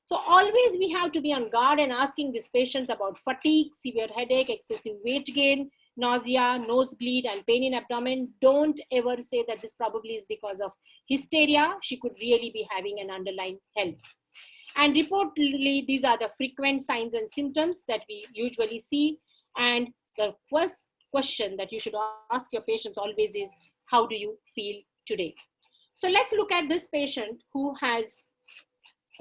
So always we have to be on guard and asking these patients about fatigue, severe headache, excessive weight gain, nausea, nosebleed, and pain in abdomen. Don't ever say that this probably is because of hysteria. She could really be having an underlying HELP. And reportedly, these are the frequent signs and symptoms that we usually see. And the first question that you should ask your patients always is, how do you feel today? So let's look at this patient who has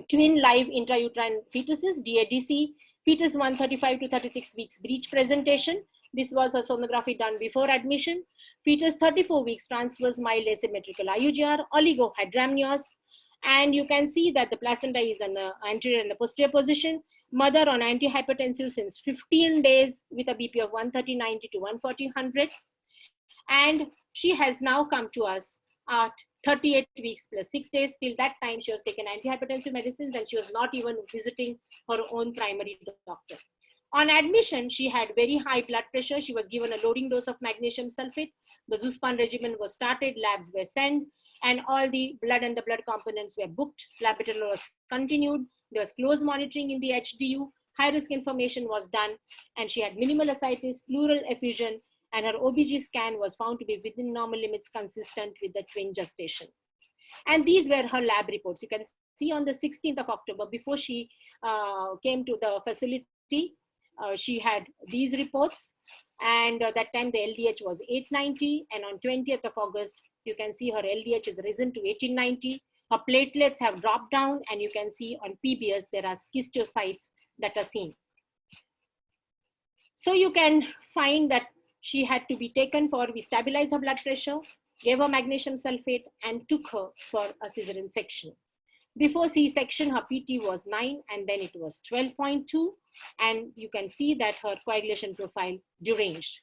twin live intrauterine fetuses, DADC, fetus 135 to 36 weeks breech presentation. This was a sonography done before admission. Fetus 34 weeks transverse mild asymmetrical IUGR, oligohydramnios. And you can see that the placenta is in the anterior and the posterior position. Mother on antihypertensive since 15 days with a BP of 130/90 to 140/100. And she has now come to us at 38 weeks plus 6 days. Till that time, she was taking antihypertensive medicines and she was not even visiting her own primary doctor. On admission, she had very high blood pressure. She was given a loading dose of magnesium sulfate. The Zuspan regimen was started, labs were sent, and all the blood and the blood components were booked. Labetalol was continued. There was close monitoring in the HDU. High-risk information was done, and she had minimal ascites, pleural effusion, and her OBG scan was found to be within normal limits consistent with the twin gestation. And these were her lab reports. You can see on the 16th of October, before she came to the facility, she had these reports, and that time the LDH was 890, and on 20th of August, you can see her LDH is risen to 1890. Her platelets have dropped down, and you can see on PBS there are schistocytes that are seen. So you can find that she had to be taken for, we stabilized her blood pressure, gave her magnesium sulfate, and took her for a cesarean section. Before C-section, her PT was 9, and then it was 12.2. And you can see that her coagulation profile deranged.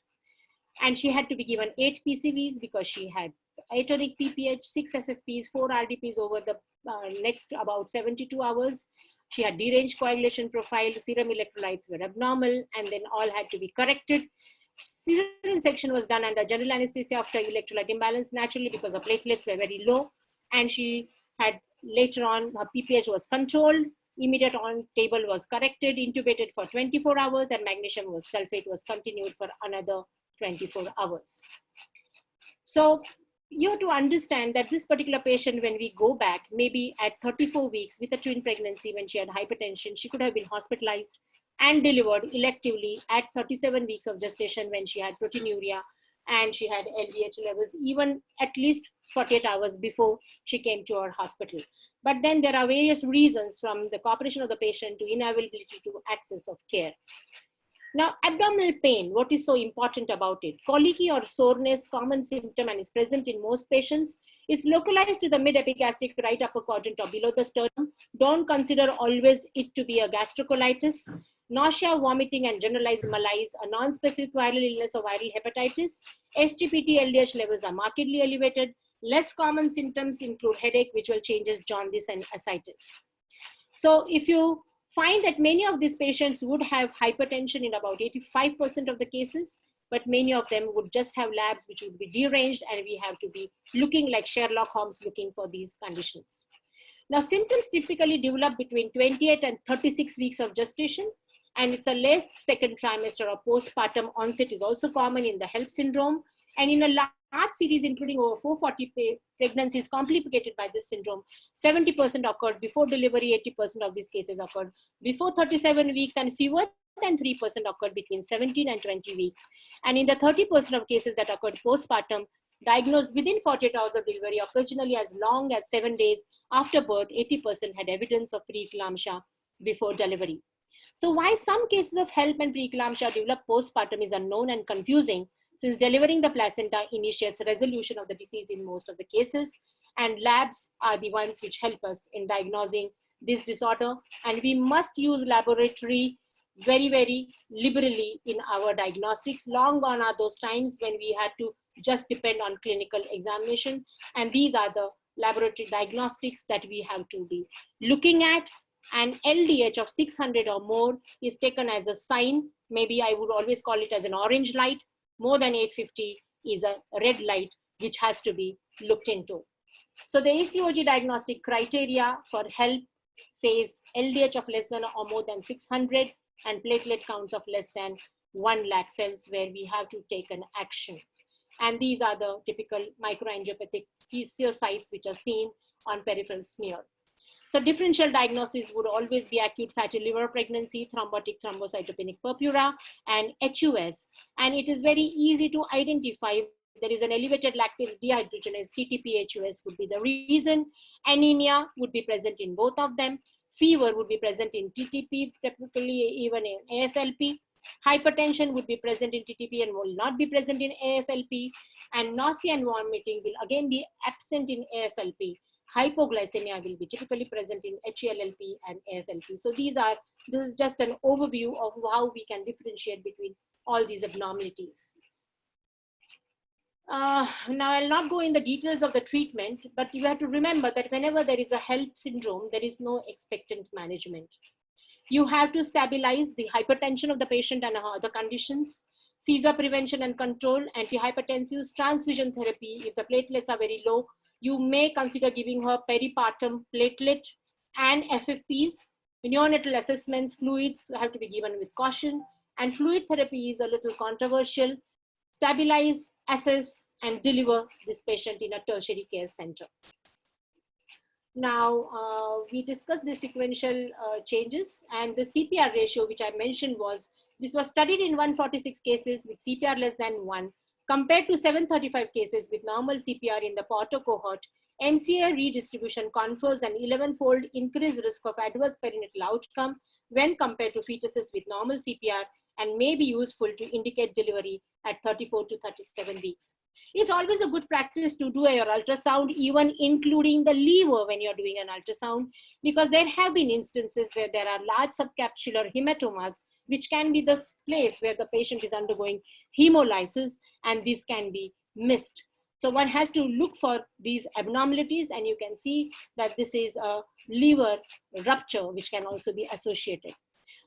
And she had to be given 8 PCVs because she had atonic PPH, 6 FFPs, 4 RDPs over the next about 72 hours. She had deranged coagulation profile, serum electrolytes were abnormal, and then all had to be corrected. Cesarean section was done under general anesthesia after electrolyte imbalance, naturally because her platelets were very low, and she had later on, her PPH was controlled, immediate on table was corrected, intubated for 24 hours, and magnesium sulfate was continued for another 24 hours. So you have to understand that this particular patient, when we go back, maybe at 34 weeks with a twin pregnancy, when she had hypertension, she could have been hospitalized and delivered electively at 37 weeks of gestation when she had proteinuria and she had LDH levels, even at least 48 hours before she came to our hospital. But then there are various reasons, from the cooperation of the patient to inavailability to access of care. Now, abdominal pain, what is so important about it? Colicky or soreness, common symptom, and is present in most patients. It's localized to the mid-epigastric right upper quadrant or below the sternum. Don't consider always it to be a gastrocolitis. Nausea, vomiting, and generalized malaise, a non-specific viral illness or viral hepatitis. SGPT LDH levels are markedly elevated. Less common symptoms include headache, visual changes, jaundice, and ascites. So if you find that many of these patients would have hypertension in about 85% of the cases, but many of them would just have labs which would be deranged, and we have to be looking like Sherlock Holmes looking for these conditions. Now, symptoms typically develop between 28 and 36 weeks of gestation, and it's a late second trimester or postpartum onset is also common in the HELP syndrome. And in a large series, including over 440 pregnancies complicated by this syndrome, 70% occurred before delivery, 80% of these cases occurred before 37 weeks, and fewer than 3% occurred between 17 and 20 weeks. And in the 30% of cases that occurred postpartum, diagnosed within 48 hours of delivery, occasionally as long as 7 days after birth, 80% had evidence of preeclampsia before delivery. So why some cases of HELP and preeclampsia develop postpartum is unknown and confusing, since delivering the placenta initiates resolution of the disease in most of the cases, and labs are the ones which help us in diagnosing this disorder, and we must use laboratory very, very liberally in our diagnostics. Long gone are those times when we had to just depend on clinical examination, and these are the laboratory diagnostics that we have to be looking at. And LDH of 600 or more is taken as a sign. Maybe I would always call it as an orange light. More than 850 is a red light, which has to be looked into. So the ACOG diagnostic criteria for HELP says LDH of less than or more than 600 and platelet counts of less than 1 lakh cells, where we have to take an action. And these are the typical microangiopathic schistocytes which are seen on peripheral smear. So differential diagnosis would always be acute fatty liver pregnancy, thrombotic thrombocytopenic purpura, and HUS. And it is very easy to identify. There is an elevated lactate dehydrogenase, TTP-HUS would be the reason. Anemia would be present in both of them. Fever would be present in TTP, typically even in AFLP. Hypertension would be present in TTP and will not be present in AFLP. And nausea and vomiting will again be absent in AFLP. Hypoglycemia will be typically present in HELLP and AFLP. So this is just an overview of how we can differentiate between all these abnormalities. Now I'll not go in the details of the treatment, but you have to remember that whenever there is a HELP syndrome, there is no expectant management. You have to stabilize the hypertension of the patient and other conditions, seizure prevention and control, antihypertensives, transfusion therapy. If the platelets are very low, you may consider giving her peripartum platelet and FFPs. Neonatal assessments, fluids have to be given with caution, and fluid therapy is a little controversial. Stabilize, assess, and deliver this patient in a tertiary care center. Now, we discussed the sequential changes, and the CPR ratio, which I mentioned, this was studied in 146 cases with CPR less than 1, compared to 735 cases with normal CPR in the Porter cohort. MCA redistribution confers an 11-fold increased risk of adverse perinatal outcome when compared to fetuses with normal CPR, and may be useful to indicate delivery at 34 to 37 weeks. It's always a good practice to do your ultrasound, even including the liver when you're doing an ultrasound, because there have been instances where there are large subcapsular hematomas, which can be the place where the patient is undergoing hemolysis, and this can be missed. So one has to look for these abnormalities, and you can see that this is a liver rupture, which can also be associated.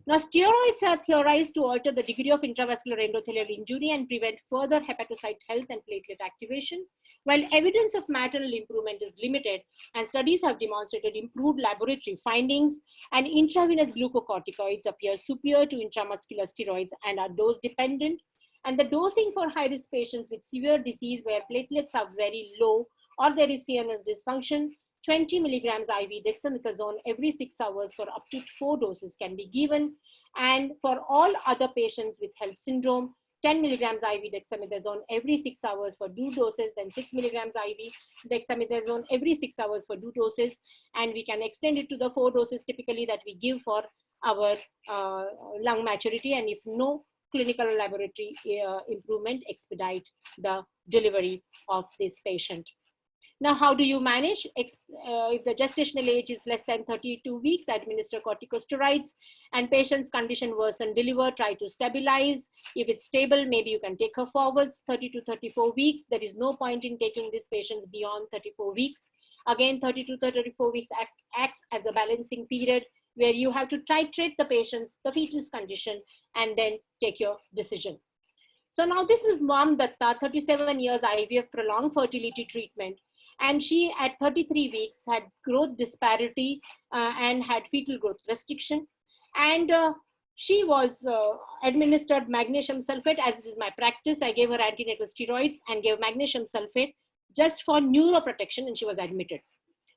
Now, steroids are theorized to alter the degree of intravascular endothelial injury and prevent further hepatocyte health and platelet activation. While evidence of maternal improvement is limited, and studies have demonstrated improved laboratory findings, and intravenous glucocorticoids appear superior to intramuscular steroids and are dose dependent. And the dosing for high-risk patients with severe disease where platelets are very low or there is CNS dysfunction, 20 milligrams IV dexamethasone every 6 hours for up to 4 doses can be given. And for all other patients with HELLP syndrome, 10 milligrams IV dexamethasone every 6 hours for 2 doses, then 6 milligrams IV dexamethasone every 6 hours for 2 doses. And we can extend it to the 4 doses typically that we give for our lung maturity. And if no clinical laboratory improvement, expedite the delivery of this patient. Now, how do you manage? If the gestational age is less than 32 weeks, administer corticosteroids, and patient's condition worsen, deliver, try to stabilize. If it's stable, maybe you can take her forwards 30 to 34 weeks. There is no point in taking these patients beyond 34 weeks. Again, 30 to 34 weeks acts as a balancing period where you have to titrate the patient's, the fetus condition, and then take your decision. So now this was Mom Datta, 37 years IVF prolonged fertility treatment. And she at 33 weeks had growth disparity and had fetal growth restriction. And she was administered magnesium sulfate, as this is my practice. I gave her antenatal steroids and gave magnesium sulfate just for neuroprotection, and she was admitted.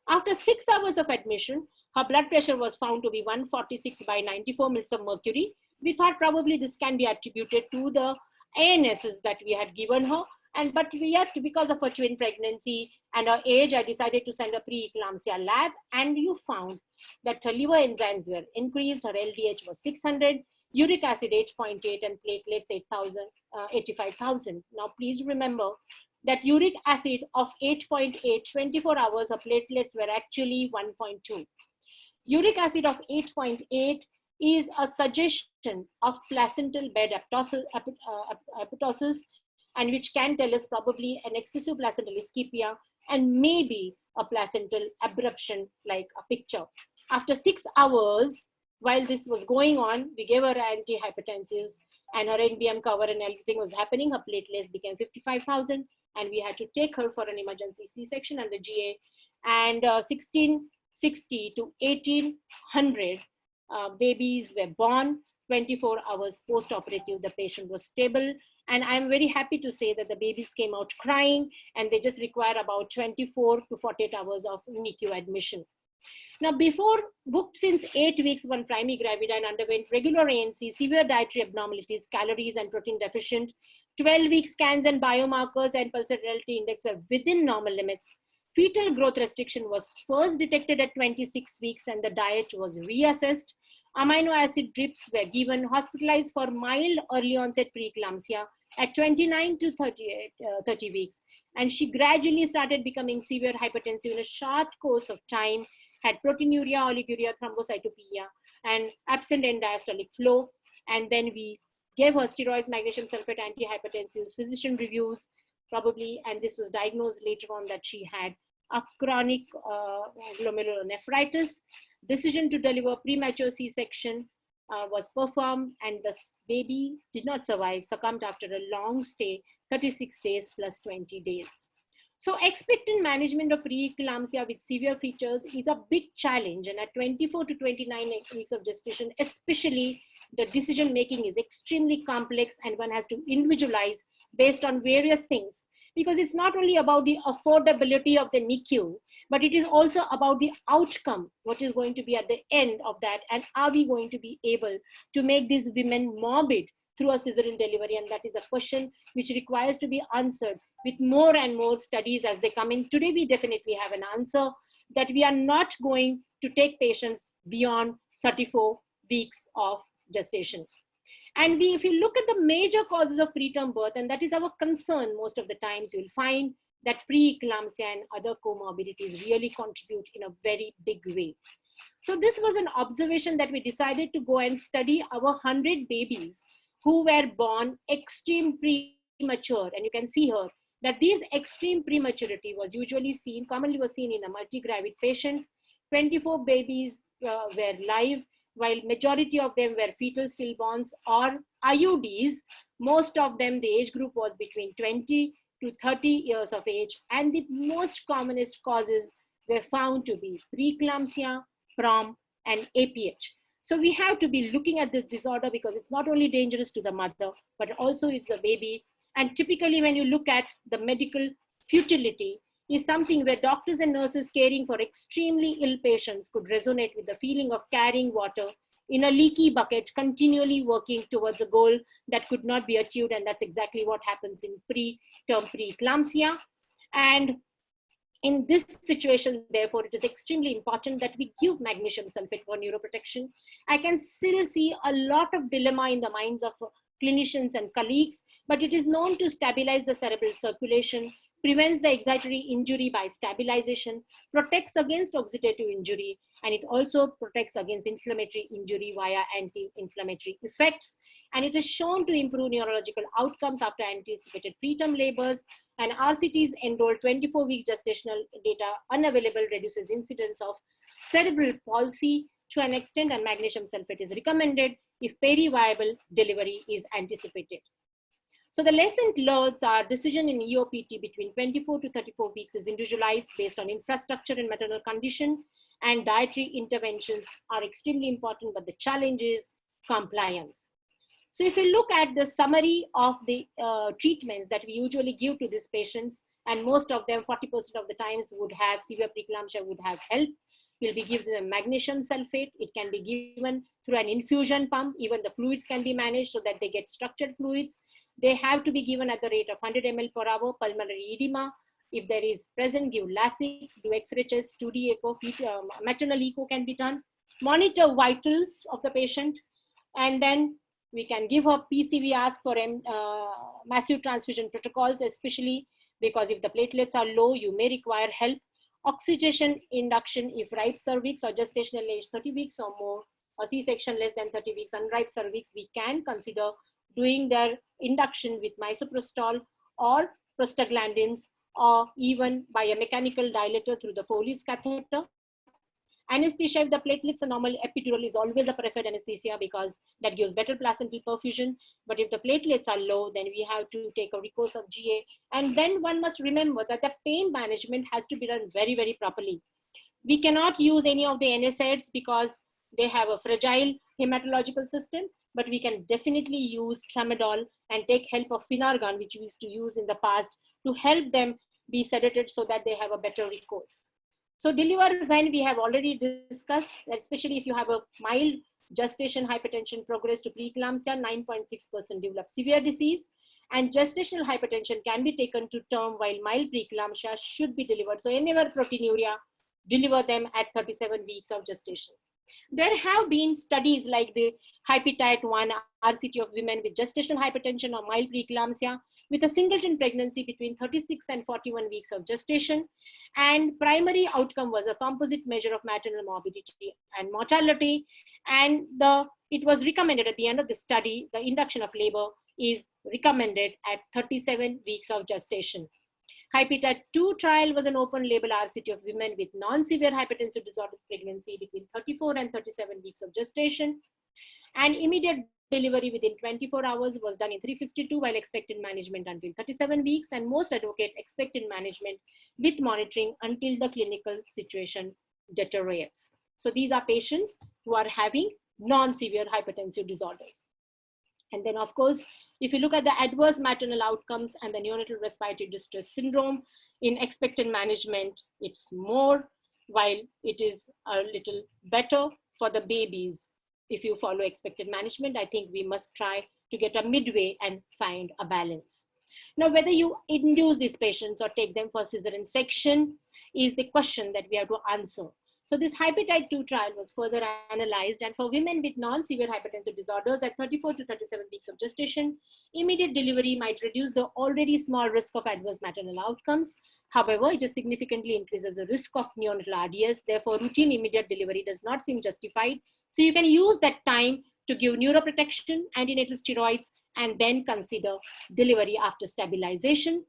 After 6 hours of admission, her blood pressure was found to be 146 by 94 mils of mercury. We thought probably this can be attributed to the ANSs that we had given her. But yet, because of her twin pregnancy and her age, I decided to send a pre-eclampsia lab, and you found that her liver enzymes were increased, her LDH was 600, uric acid 8.8, and platelets 85,000. Now, please remember that uric acid of 8.8, 24 hours, her platelets were actually 1.2. Uric acid of 8.8 is a suggestion of placental bed apoptosis, and which can tell us probably an excessive placental ischemia and maybe a placental abruption like a picture. After 6 hours, while this was going on, we gave her antihypertensives and her NBM cover and everything was happening. Her platelets became 55,000 and we had to take her for an emergency C-section and the GA. And 1660 to 1800 babies were born. 24 hours post-operative, the patient was stable. And I'm very happy to say that the babies came out crying and they just require about 24 to 48 hours of NICU admission. Now, before booked since 8 weeks, one primigravida and underwent regular ANC, severe dietary abnormalities, calories and protein deficient. 12-week scans and biomarkers and pulsatility index were within normal limits. Fetal growth restriction was first detected at 26 weeks and the diet was reassessed. Amino acid drips were given, hospitalized for mild early onset preeclampsia at 29 to 30 weeks. And she gradually started becoming severe hypertensive in a short course of time, had proteinuria, oliguria, thrombocytopenia, and absent end diastolic flow. And then we gave her steroids, magnesium sulfate, antihypertensives, physician reviews, probably, and this was diagnosed later on that she had a chronic glomerulonephritis. Decision to deliver premature C-section was performed, and the baby did not survive, succumbed after a long stay, 36 days plus 20 days. So expectant management of preeclampsia with severe features is a big challenge, and at 24 to 29 weeks of gestation, especially, the decision making is extremely complex and one has to individualize based on various things. because it's not only about the affordability of the NICU, but it is also about the outcome, what is going to be at the end of that, and are we going to be able to make these women morbid through a cesarean delivery? And that is a question which requires to be answered with more and more studies as they come in. Today, we definitely have an answer that we are not going to take patients beyond 34 weeks of gestation. And if you look at the major causes of preterm birth, and that is our concern most of the times, you'll find that preeclampsia and other comorbidities really contribute in a very big way. So this was an observation that we decided to go and study our 100 babies who were born extreme premature. And you can see here that these extreme prematurity was usually seen, commonly was seen in a multigravid patient. 24 babies were live, while majority of them were fetal stillborns or IUDs. Most of them, the age group was between 20 to 30 years of age. And the most commonest causes were found to be preeclampsia, PROM, and APH. So we have to be looking at this disorder because it's not only dangerous to the mother, but also it's a baby. And typically when you look at the medical futility, is something where doctors and nurses caring for extremely ill patients could resonate with the feeling of carrying water in a leaky bucket, continually working towards a goal that could not be achieved. And that's exactly what happens in preterm preeclampsia. And in this situation, therefore, it is extremely important that we give magnesium sulfate for neuroprotection. I can still see a lot of dilemma in the minds of clinicians and colleagues, but it is known to stabilize the cerebral circulation, prevents the excitatory injury by stabilization, protects against oxidative injury, and it also protects against inflammatory injury via anti-inflammatory effects. And it is shown to improve neurological outcomes after anticipated preterm labors. And RCTs enrolled 24-week gestational data unavailable reduces incidence of cerebral palsy to an extent, and magnesium sulfate is recommended if peri-viable delivery is anticipated. So the lesson learned are decision in EOPT between 24 to 34 weeks is individualized based on infrastructure and maternal condition, and dietary interventions are extremely important, but the challenge is compliance. So if you look at the summary of the treatments that we usually give to these patients, and most of them, 40% of the times would have severe preeclampsia, would have help. We'll be giving them magnesium sulfate. It can be given through an infusion pump. Even the fluids can be managed so that they get structured fluids. They have to be given at the rate of 100 ml per hour. Pulmonary edema, if there is present, give Lasix, do X-ray test, 2D echo, maternal echo can be done. Monitor vitals of the patient, and then we can give her PCV, ask for massive transfusion protocols, especially because if the platelets are low, you may require help. Oxygenation induction if ripe cervix or gestational age 30 weeks or more, or C-section less than 30 weeks, unripe cervix, we can consider doing their induction with misoprostol or prostaglandins, or even by a mechanical dilator through the Foley's catheter. Anesthesia, if the platelets are normal, epidural is always a preferred anesthesia because that gives better placental perfusion. But if the platelets are low, then we have to take a recourse of GA. And then one must remember that the pain management has to be done very, very properly. We cannot use any of the NSAIDs because they have a fragile hematological system, but we can definitely use tramadol and take help of Finargan, which we used to use in the past, to help them be sedated so that they have a better recourse. So deliver when we have already discussed, especially if you have a mild gestation hypertension progress to preeclampsia, 9.6% develop severe disease, and gestational hypertension can be taken to term while mild preeclampsia should be delivered. So anywhere proteinuria, deliver them at 37 weeks of gestation. There have been studies like the HYPETITE-1 RCT of women with gestational hypertension or mild preeclampsia with a singleton pregnancy between 36 and 41 weeks of gestation. And primary outcome was a composite measure of maternal morbidity and mortality. And it was recommended at the end of the study, the induction of labor is recommended at 37 weeks of gestation. HYPETITE-2 trial was an open label RCT of women with non-severe hypertensive disorder pregnancy between 34 and 37 weeks of gestation. And immediate delivery within 24 hours was done in 352 while expected management until 37 weeks, and most advocate expected management with monitoring until the clinical situation deteriorates. So these are patients who are having non-severe hypertensive disorders. And then, of course, if you look at the adverse maternal outcomes and the neonatal respiratory distress syndrome, in expectant management, it's more, while it is a little better for the babies. If you follow expectant management, I think we must try to get a midway and find a balance. Now, whether you induce these patients or take them for cesarean section is the question that we have to answer. So this HYPERTIDE 2 trial was further analyzed, and for women with non-severe hypertensive disorders at 34 to 37 weeks of gestation, immediate delivery might reduce the already small risk of adverse maternal outcomes. However, it significantly increases the risk of neonatal RDS. Therefore, routine immediate delivery does not seem justified. So you can use that time to give neuroprotection, antenatal steroids, and then consider delivery after stabilization.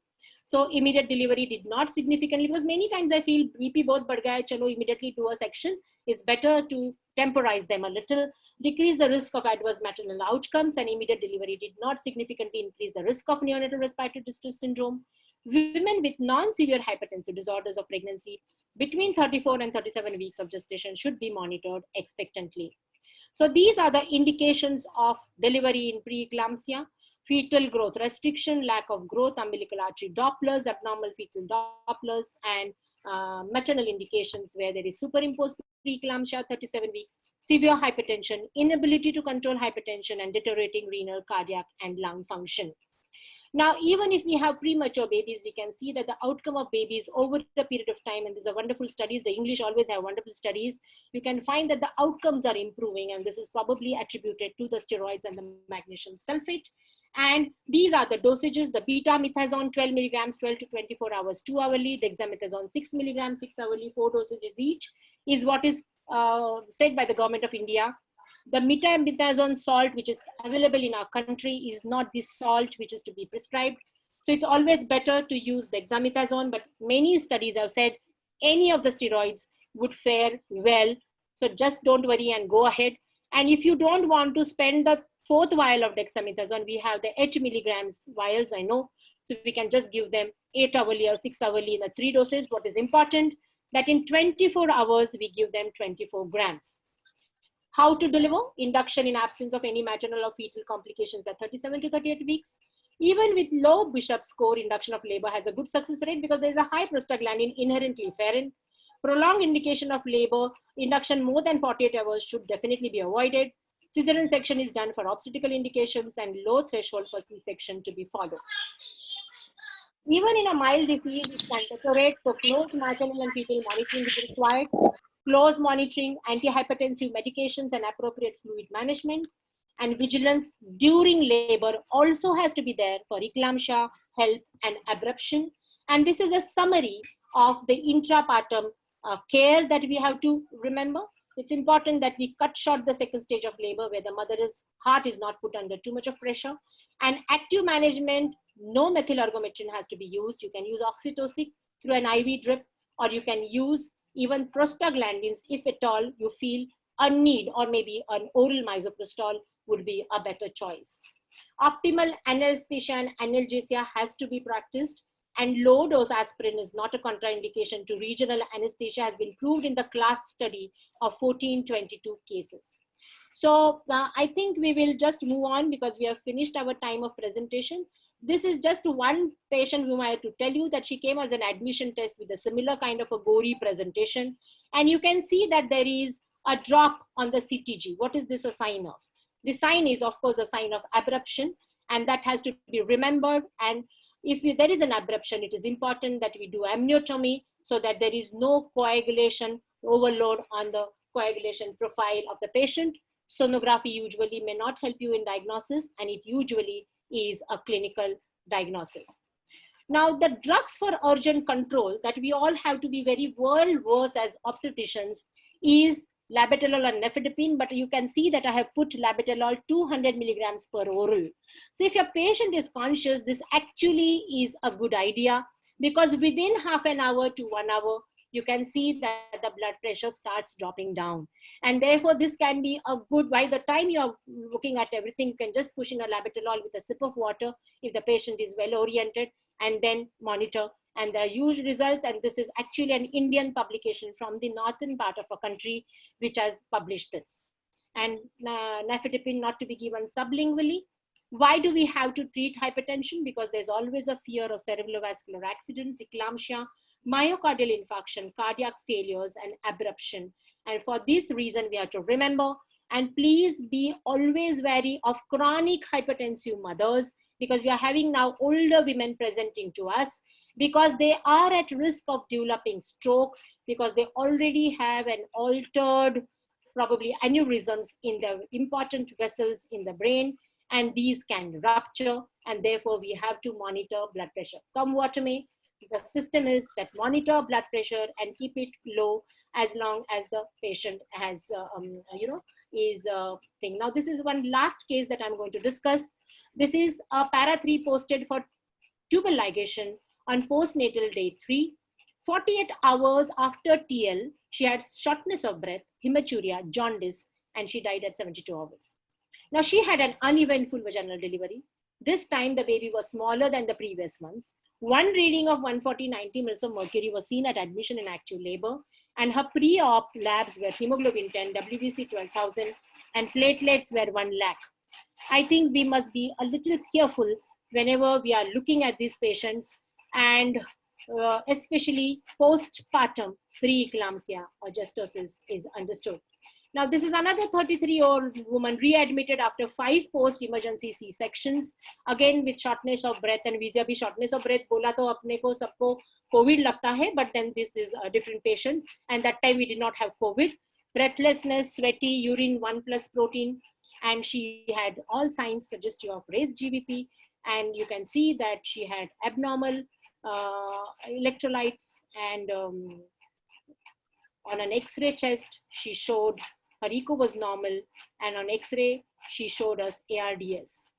So immediate delivery did not significantly, because many times I feel BP both बढ़ गया है, चलो immediately do a section. It's better to temporize them a little, decrease the risk of adverse maternal outcomes, and immediate delivery did not significantly increase the risk of neonatal respiratory distress syndrome. Women with non-severe hypertensive disorders of pregnancy between 34 and 37 weeks of gestation should be monitored expectantly. So these are the indications of delivery in preeclampsia: fetal growth restriction, lack of growth, umbilical artery Dopplers, abnormal fetal Dopplers, and maternal indications where there is superimposed preeclampsia 37 weeks, severe hypertension, inability to control hypertension, and deteriorating renal, cardiac, and lung function. Now, even if we have premature babies, we can see that the outcome of babies over a period of time, and these are wonderful studies, the English always have wonderful studies, you can find that the outcomes are improving, and this is probably attributed to the steroids and the magnesium sulfate. And these are the dosages: the betamethasone 12 milligrams, 12 to 24 hours, 2 hourly, dexamethasone 6 milligrams, 6 hourly, 4 dosages each, is what is said by the government of India. The metamethasone salt, which is available in our country, is not the salt which is to be prescribed. So it's always better to use dexamethasone, but many studies have said any of the steroids would fare well. So just don't worry and go ahead. And if you don't want to spend the 4th vial of dexamethasone, we have the 8 milligrams vials, I know. So we can just give them 8 hourly or 6 hourly in the 3 doses. What is important, that in 24 hours, we give them 24 grams. How to deliver? Induction in absence of any maternal or fetal complications at 37 to 38 weeks. Even with low Bishop score, induction of labor has a good success rate because there is a high prostaglandin inherently afferent. Prolonged indication of labor, induction more than 48 hours should definitely be avoided. Cesarean section is done for obstetrical indications, and low threshold for C-section to be followed. Even in a mild disease, it can deteriorate, so close maternal and fetal monitoring is required. Close monitoring, antihypertensive medications, and appropriate fluid management, and vigilance during labor also has to be there for eclampsia, HELP, and abruption. And this is a summary of the intrapartum care that we have to remember. It's important that we cut short the second stage of labor where the mother's heart is not put under too much of pressure. And active management, no methylargometrin has to be used. You can use oxytocin through an IV drip, or you can use even prostaglandins if at all you feel a need, or maybe an oral misoprostol would be a better choice. Optimal anesthesia and analgesia has to be practiced, and low dose aspirin is not a contraindication to regional anesthesia, has been proved in the class study of 1422 cases. So I think we will just move on because we have finished our time of presentation. This is just one patient whom I had to tell you that she came as an admission test with a similar kind of a gory presentation. And you can see that there is a drop on the CTG. What is this a sign of? The sign is, of course, a sign of abruption, and that has to be remembered. And if there is an abruption, it is important that we do amniotomy so that there is no coagulation overload on the coagulation profile of the patient. Sonography usually may not help you in diagnosis, and it usually is a clinical diagnosis. Now, the drugs for urgent control that we all have to be very well versed as obstetricians is labetalol and nifedipine, but you can see that I have put labetalol 200 milligrams per oral. So if your patient is conscious, this actually is a good idea, because within half an hour to 1 hour, you can see that the blood pressure starts dropping down. And therefore, this can be a good, by the time you are looking at everything, you can just push in a labetalol with a sip of water if the patient is well oriented, and then monitor. And there are huge results. And this is actually an Indian publication from the northern part of our country, which has published this. And nifedipine not to be given sublingually. Why do we have to treat hypertension? Because there's always a fear of cerebrovascular accidents, eclampsia, myocardial infarction, cardiac failures, and abruption. And for this reason, we have to remember, and please be always wary of chronic hypertensive mothers, because we are having now older women presenting to us, because they are at risk of developing stroke, because they already have an altered, probably aneurysms in the important vessels in the brain, and these can rupture, and therefore we have to monitor blood pressure. Come what may, the system is that monitor blood pressure and keep it low as long as the patient has, is a thing. Now, this is one last case that I'm going to discuss. This is a para 3 posted for tubal ligation on postnatal day 3. 48 hours after TL, she had shortness of breath, hematuria, jaundice, and she died at 72 hours. Now, she had an uneventful vaginal delivery. This time, the baby was smaller than the previous ones. One reading of 140/90 mils of mercury was seen at admission in active labor, and her pre-op labs were hemoglobin 10, WBC 12,000, and platelets were 1 lakh. I think we must be a little careful whenever we are looking at these patients, and especially postpartum preeclampsia or gestosis is understood. Now, this is another 33-year-old woman readmitted after 5 post-emergency C-sections, again with shortness of breath, and vis-a-vis shortness of breath, bola to apne ko sabko COVID lagta hai, but then this is a different patient, and that time we did not have COVID. Breathlessness, sweaty, urine 1+ protein, and she had all signs suggestive of raised GVP, and you can see that she had abnormal electrolytes, and on an X-ray chest, she showed her echo was normal, and on X-ray, she showed us ARDS.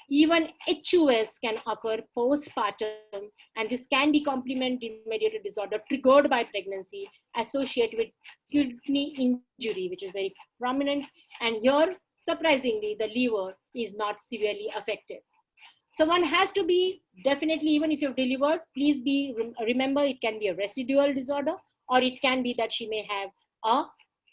Even HUS can occur postpartum, and this can be complement-mediated disorder triggered by pregnancy associated with kidney injury, which is very prominent. And here, surprisingly, the liver is not severely affected. So one has to be definitely, even if you've delivered, please be remember it can be a residual disorder, or it can be that she may have a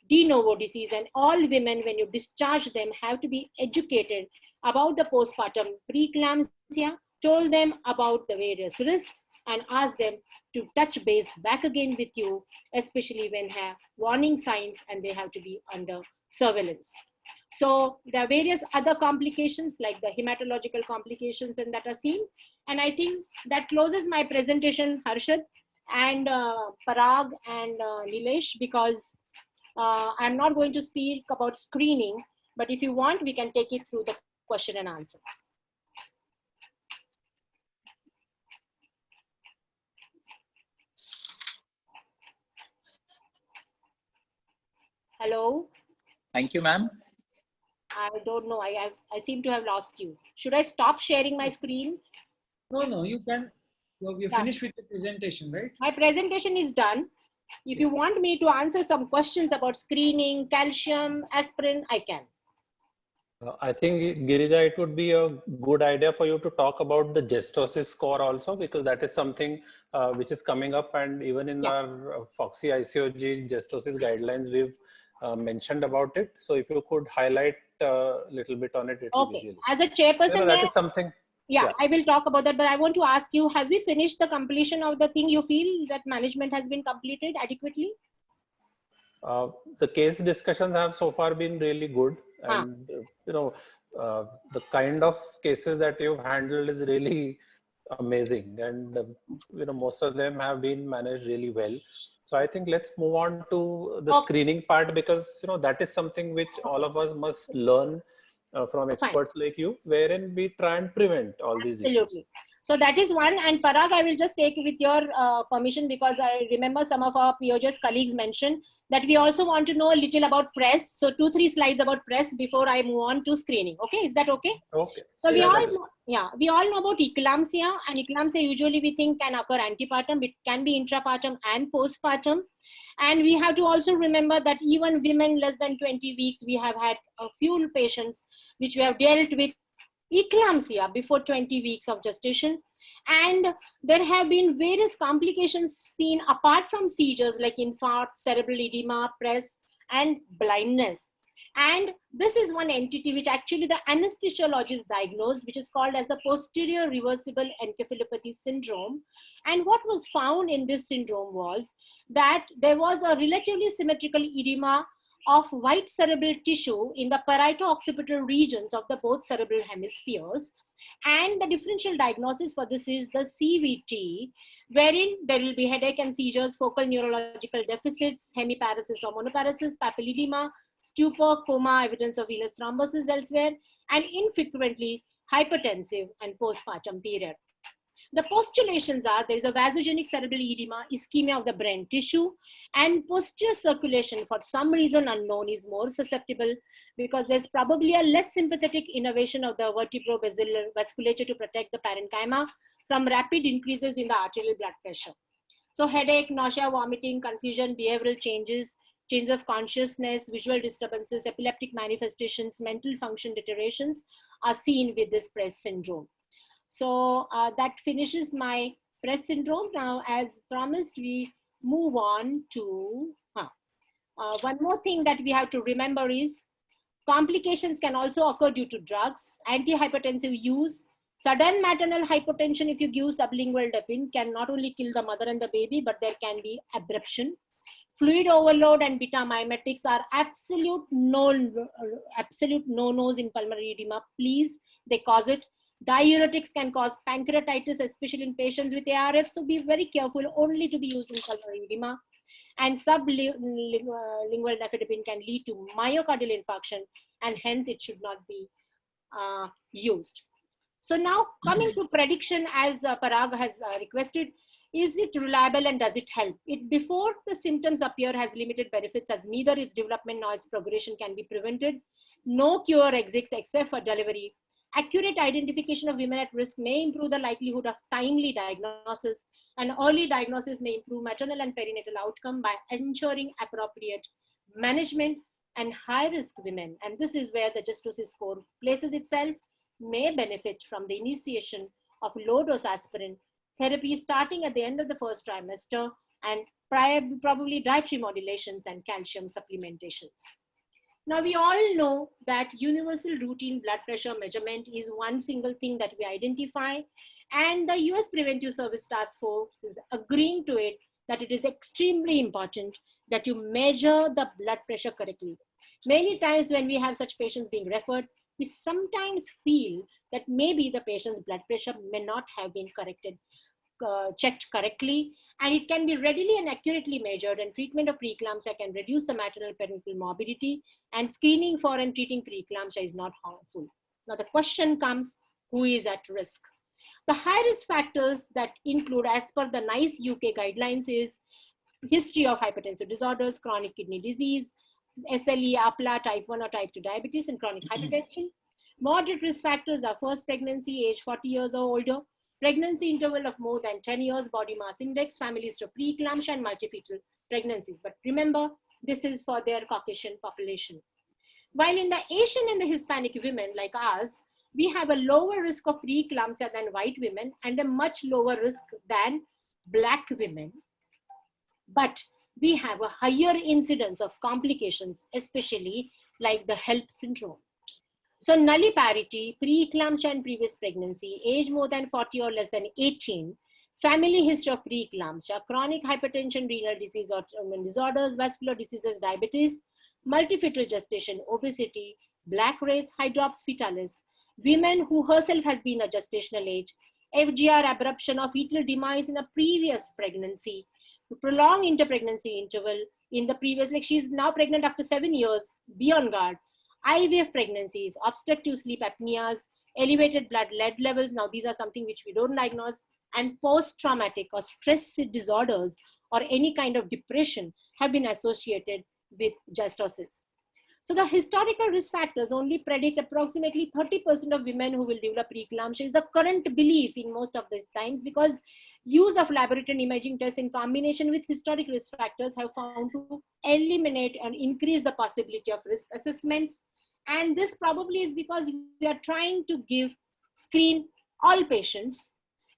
de novo disease. And all women, when you discharge them, have to be educated about the postpartum preeclampsia, told them about the various risks, and ask them to touch base back again with you, especially when have warning signs and they have to be under surveillance. So there are various other complications like the hematological complications and that are seen. And I think that closes my presentation, Harshad and Parag and Nilesh, because I'm not going to speak about screening, but if you want, we can take it through the question and answers. Hello? Thank you, ma'am. I don't know. I seem to have lost you. Should I stop sharing my screen? No, you can. You're finished with the presentation, right? My presentation is done. If you want me to answer some questions about screening, calcium, aspirin, I can. I think, Girija, it would be a good idea for you to talk about the gestosis score also, because that is something which is coming up, and even in our Foxy ICOG gestosis guidelines, we've mentioned about it. So if you could highlight a little bit on it. Okay. As a chairperson, that is something. Yeah, I will talk about that, but I want to ask you, have we finished the completion of the thing? You feel that management has been completed adequately? The case discussions have so far been really good, and the kind of cases that you've handled is really amazing, and most of them have been managed really well. So I think let's move on to the screening part, because that is something which all of us must learn from experts like you, wherein we try and prevent all these issues. So that is one. And Parag, I will just take with your permission, because I remember some of our POJS colleagues mentioned that we also want to know a little about press. So 2-3 slides about press before I move on to screening. Okay, is that okay? Okay. So we all know about eclampsia, and eclampsia usually we think can occur antepartum. It can be intrapartum and postpartum. And we have to also remember that even women less than 20 weeks, we have had a few patients which we have dealt with eclampsia before 20 weeks of gestation. And there have been various complications seen apart from seizures like infarct, cerebral edema, press, and blindness. And this is one entity which actually the anesthesiologist diagnosed, which is called as the posterior reversible encephalopathy syndrome. And what was found in this syndrome was that there was a relatively symmetrical edema of white cerebral tissue in the parieto-occipital regions of the both cerebral hemispheres. And the differential diagnosis for this is the CVT, wherein there will be headache and seizures, focal neurological deficits, hemiparesis or monoparesis, papilledema, stupor, coma, evidence of venous thrombosis elsewhere, and infrequently hypertensive and postpartum period. The postulations are there is a vasogenic cerebral edema, ischemia of the brain tissue, and posterior circulation for some reason unknown is more susceptible because there's probably a less sympathetic innervation of the vertebrovascular vasculature to protect the parenchyma from rapid increases in the arterial blood pressure. So headache, nausea, vomiting, confusion, behavioral changes, change of consciousness, visual disturbances, epileptic manifestations, mental function deteriorations are seen with this PRESS syndrome. So that finishes my PRESS syndrome. Now, as promised, we move on to one more thing that we have to remember is complications can also occur due to drugs, antihypertensive use. Sudden maternal hypotension, if you give sublingual depin, can not only kill the mother and the baby, but there can be abruption. Fluid overload and beta mimetics are absolute no-nos in pulmonary edema. Please, they cause it. Diuretics can cause pancreatitis, especially in patients with ARF. So be very careful only to be used in pulmonary edema. And sublingual nifedipine can lead to myocardial infarction, and hence it should not be used. So now coming to prediction, as Parag has requested, is it reliable and does it help? It before the symptoms appear has limited benefits as neither its development nor its progression can be prevented. No cure exists except for delivery. Accurate identification of women at risk may improve the likelihood of timely diagnosis, and early diagnosis may improve maternal and perinatal outcome by ensuring appropriate management. And high-risk women, and this is where the Justosis score places itself, may benefit from the initiation of low-dose aspirin therapy starting at the end of the first trimester, and probably dietary modulations and calcium supplementations. Now, we all know that universal routine blood pressure measurement is one single thing that we identify, and the US Preventive Service Task Force is agreeing to it that it is extremely important that you measure the blood pressure correctly. Many times when we have such patients being referred, we sometimes feel that maybe the patient's blood pressure may not have been checked correctly, and it can be readily and accurately measured, and treatment of preeclampsia can reduce the maternal perinatal morbidity, and screening for and treating preeclampsia is not harmful. Now the question comes, who is at risk? The high risk factors that include, as per the NICE UK guidelines, is history of hypertensive disorders, chronic kidney disease, SLE, APLA, type 1 or type 2 diabetes, and chronic hypertension. Moderate risk factors are first pregnancy, age 40 years or older, pregnancy interval of more than 10 years, body mass index, family history of preeclampsia, and multifetal pregnancies. But remember, this is for their Caucasian population. While in the Asian and the Hispanic women like us, we have a lower risk of preeclampsia than white women and a much lower risk than Black women. But we have a higher incidence of complications, especially like the HELP syndrome. So nulliparity, preeclampsia and previous pregnancy, age more than 40 or less than 18, family history of preeclampsia, chronic hypertension, renal disease or disorders, vascular diseases, diabetes, multifetal gestation, obesity, Black race, hydrops fetalis, women who herself has been a gestational age, FGR, abruption of fetal demise in a previous pregnancy, prolonged interpregnancy interval in the previous, like she's now pregnant after 7 years, be on guard. IVF pregnancies, obstructive sleep apneas, elevated blood lead levels. Now these are something which we don't diagnose, and post-traumatic or stress disorders or any kind of depression have been associated with justosis. So the historical risk factors only predict approximately 30% of women who will develop preeclampsia is the current belief in most of these times, because use of laboratory and imaging tests in combination with historic risk factors have found to eliminate and increase the possibility of risk assessments. And this probably is because we are trying to screen all patients,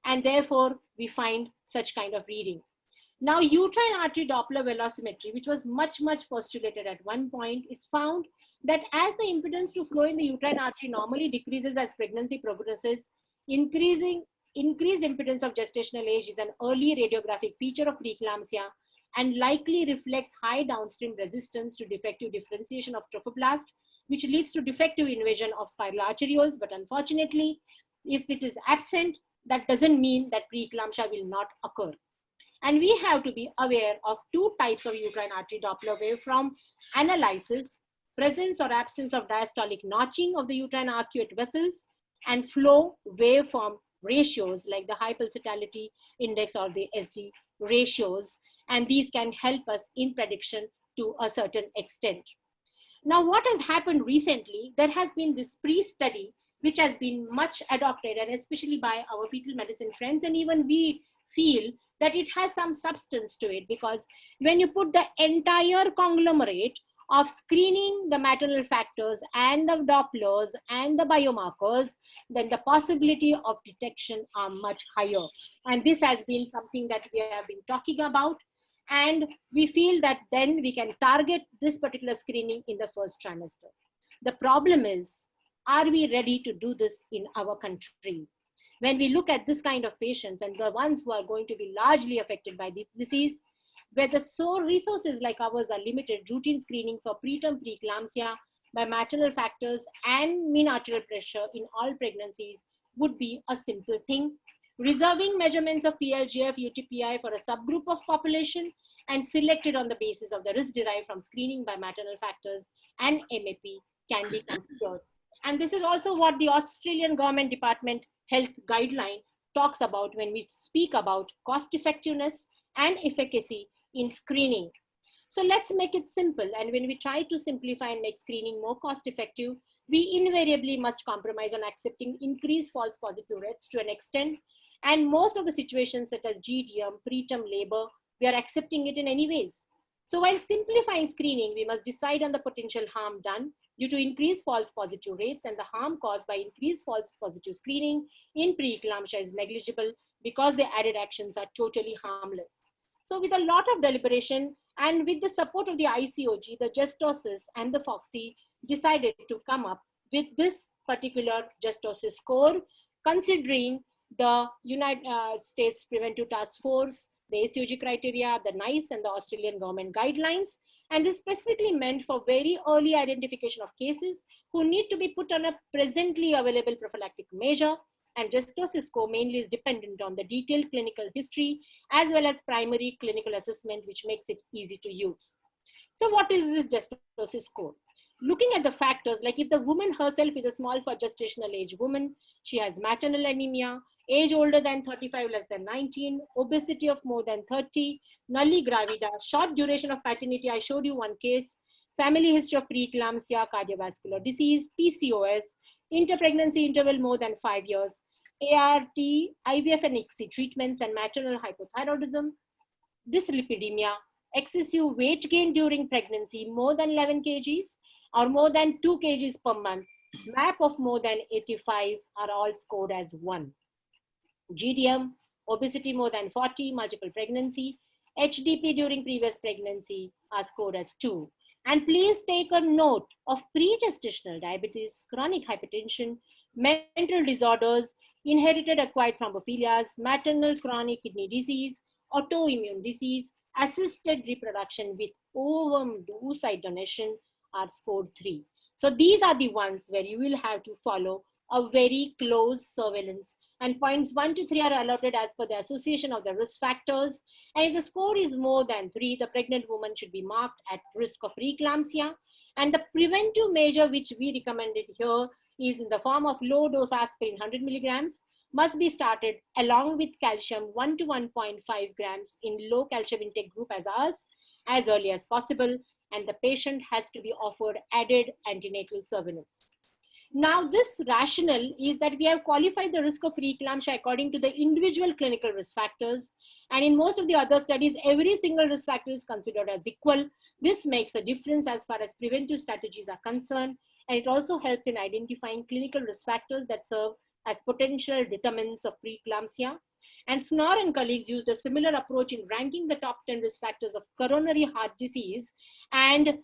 and therefore we find such kind of reading. Now, uterine artery Doppler velocimetry, which was much postulated at one point, it's found that as the impedance to flow in the uterine artery normally decreases as pregnancy progresses, increased impedance of gestational age is an early radiographic feature of preeclampsia and likely reflects high downstream resistance to defective differentiation of trophoblast, which leads to defective invasion of spiral arterioles. But unfortunately, if it is absent, that doesn't mean that preeclampsia will not occur. And we have to be aware of two types of uterine artery Doppler waveform analysis: presence or absence of diastolic notching of the uterine arcuate vessels, and flow waveform ratios like the high pulsatility index or the SD ratios. And these can help us in prediction to a certain extent. Now, what has happened recently, there has been this pre-study which has been much adopted, and especially by our fetal medicine friends, and even we feel that it has some substance to it, because when you put the entire conglomerate of screening the maternal factors and the Dopplers and the biomarkers, then the possibility of detection are much higher. And this has been something that we have been talking about. And we feel that then we can target this particular screening in the first trimester. The problem is, are we ready to do this in our country? When we look at this kind of patients and the ones who are going to be largely affected by this disease, where the resources like ours are limited, routine screening for preterm preeclampsia by maternal factors and mean arterial pressure in all pregnancies would be a simple thing. Reserving measurements of PLGF, UTPI for a subgroup of population and selected on the basis of the risk derived from screening by maternal factors and MAP can be considered. And this is also what the Australian Government Department Health Guideline talks about when we speak about cost effectiveness and efficacy in screening. So let's make it simple. And when we try to simplify and make screening more cost effective, we invariably must compromise on accepting increased false positive rates to an extent. And most of the situations such as GDM, preterm labor, we are accepting it in any ways. So while simplifying screening, we must decide on the potential harm done due to increased false positive rates, and the harm caused by increased false positive screening in preeclampsia is negligible because the added actions are totally harmless. So with a lot of deliberation and with the support of the ICOG, the Justosis and the FOXI decided to come up with this particular Justosis score, considering the United States Preventive Task Force, the ACOG criteria, the NICE and the Australian government guidelines. And is specifically meant for very early identification of cases who need to be put on a presently available prophylactic measure. And Justosis score mainly is dependent on the detailed clinical history as well as primary clinical assessment, which makes it easy to use. So what is this Justosis score? Looking at the factors, like if the woman herself is a small for gestational age woman, she has maternal anemia, age older than 35, less than 19, obesity of more than 30, nulli gravida, short duration of paternity, I showed you one case, family history of preeclampsia, cardiovascular disease, PCOS, interpregnancy interval more than 5 years, ART, IVF and ICSI treatments, and maternal hypothyroidism, dyslipidemia, excessive weight gain during pregnancy, more than 11 kgs or more than 2 kgs per month, MAP of more than 85 are all scored as 1. GDM, obesity more than 40, multiple pregnancy, HDP during previous pregnancy are scored as 2. And please take a note of pre-gestational diabetes, chronic hypertension, mental disorders, inherited acquired thrombophilias, maternal chronic kidney disease, autoimmune disease, assisted reproduction with ovum oocyte donation are scored 3. So these are the ones where you will have to follow a very close surveillance, and points 1 to 3 are allotted as per the association of the risk factors. And if the score is more than 3, the pregnant woman should be marked at risk of preeclampsia. And the preventive measure which we recommended here is in the form of low dose aspirin 100 milligrams must be started along with calcium 1 to 1.5 grams in low calcium intake group as ours as early as possible. And the patient has to be offered added antenatal surveillance. Now, this rationale is that we have qualified the risk of preeclampsia according to the individual clinical risk factors. And in most of the other studies, every single risk factor is considered as equal. This makes a difference as far as preventive strategies are concerned. And it also helps in identifying clinical risk factors that serve as potential determinants of preeclampsia. And Snor and colleagues used a similar approach in ranking the top 10 risk factors of coronary heart disease. And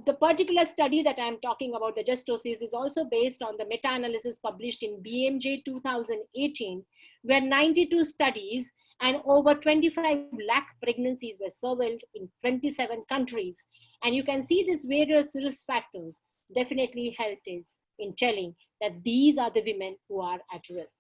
the particular study that I'm talking about, the Justosis, is also based on the meta-analysis published in BMJ 2018, where 92 studies and over 25 lakh pregnancies were surveyed in 27 countries. And you can see these various risk factors definitely helped us in telling that these are the women who are at risk.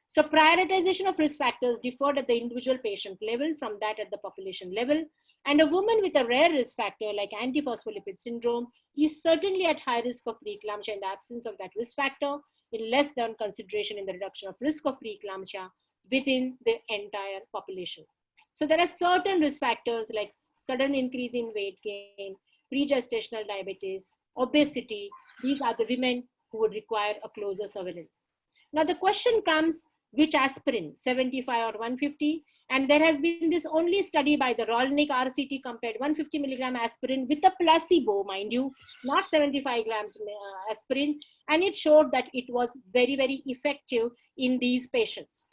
So prioritization of risk factors differed at the individual patient level from that at the population level. And a woman with a rare risk factor like antiphospholipid syndrome is certainly at high risk of preeclampsia in the absence of that risk factor, in less than consideration in the reduction of risk of preeclampsia within the entire population. So there are certain risk factors like sudden increase in weight gain, pregestational diabetes, obesity. These are the women who would require a closer surveillance. Now the question comes, which aspirin, 75 or 150? And there has been this only study by the Rolnick RCT compared 150 milligram aspirin with a placebo, mind you, not 75 grams aspirin. And it showed that it was very, very effective in these patients.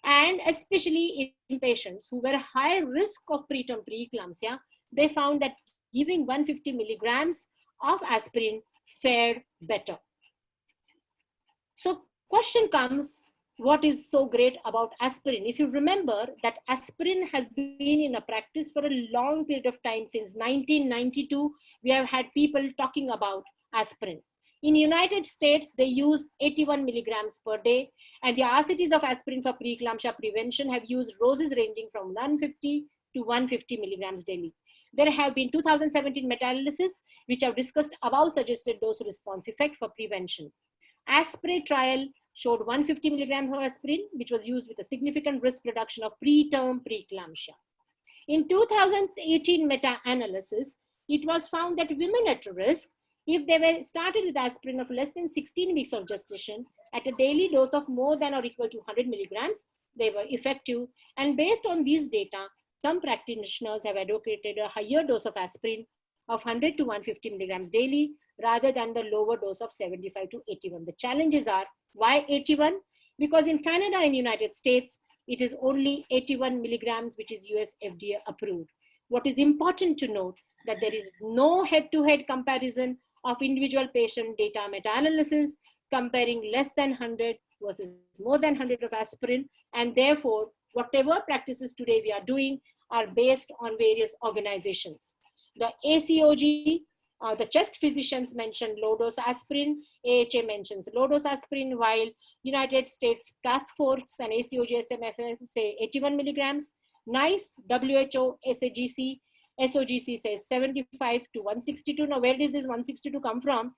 And especially in patients who were high risk of preterm preeclampsia, they found that giving 150 milligrams of aspirin fared better. So question comes, what is so great about aspirin? If you remember that aspirin has been in a practice for a long period of time, since 1992, we have had people talking about aspirin. In the United States, they use 81 milligrams per day, and the RCTs of aspirin for preeclampsia prevention have used doses ranging from 150 to 150 milligrams daily. There have been 2017 meta-analysis which have discussed above suggested dose response effect for prevention. Aspirin trial showed 150 milligrams of aspirin, which was used with a significant risk reduction of preterm preeclampsia. In 2018 meta-analysis, it was found that women at risk, if they were started with aspirin of less than 16 weeks of gestation at a daily dose of more than or equal to 100 milligrams, they were effective. And based on these data, some practitioners have advocated a higher dose of aspirin of 100 to 150 milligrams daily rather than the lower dose of 75 to 81. The challenges are, why 81? Because in Canada and United States, it is only 81 milligrams, which is US FDA approved. What is important to note that there is no head-to-head comparison of individual patient data meta-analysis comparing less than 100 versus more than 100 of aspirin. And therefore, whatever practices today we are doing are based on various organizations. The ACOG, the chest physicians mentioned low-dose aspirin, AHA mentions low-dose aspirin, while United States Task Force and ACOG SMFF say 81 milligrams. NICE, WHO, SAGC, SOGC says 75 to 162. Now, where does this 162 come from?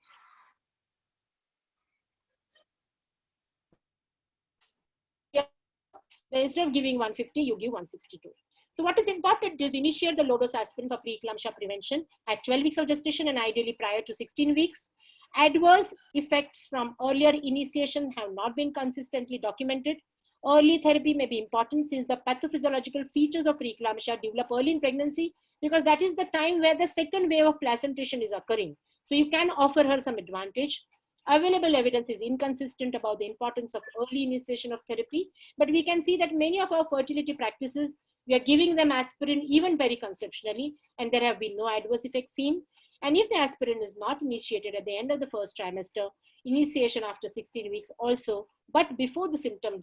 Instead of giving 150, you give 162. So what is important is initiate the low-dose aspirin for preeclampsia prevention at 12 weeks of gestation and ideally prior to 16 weeks. Adverse effects from earlier initiation have not been consistently documented. Early therapy may be important since the pathophysiological features of preeclampsia develop early in pregnancy, because that is the time where the second wave of placentation is occurring. So you can offer her some advantage. Available evidence is inconsistent about the importance of early initiation of therapy, but we can see that many of our fertility practices, we are giving them aspirin even periconceptionally, and there have been no adverse effects seen. And if the aspirin is not initiated at the end of the first trimester, initiation after 16 weeks also, but before the symptom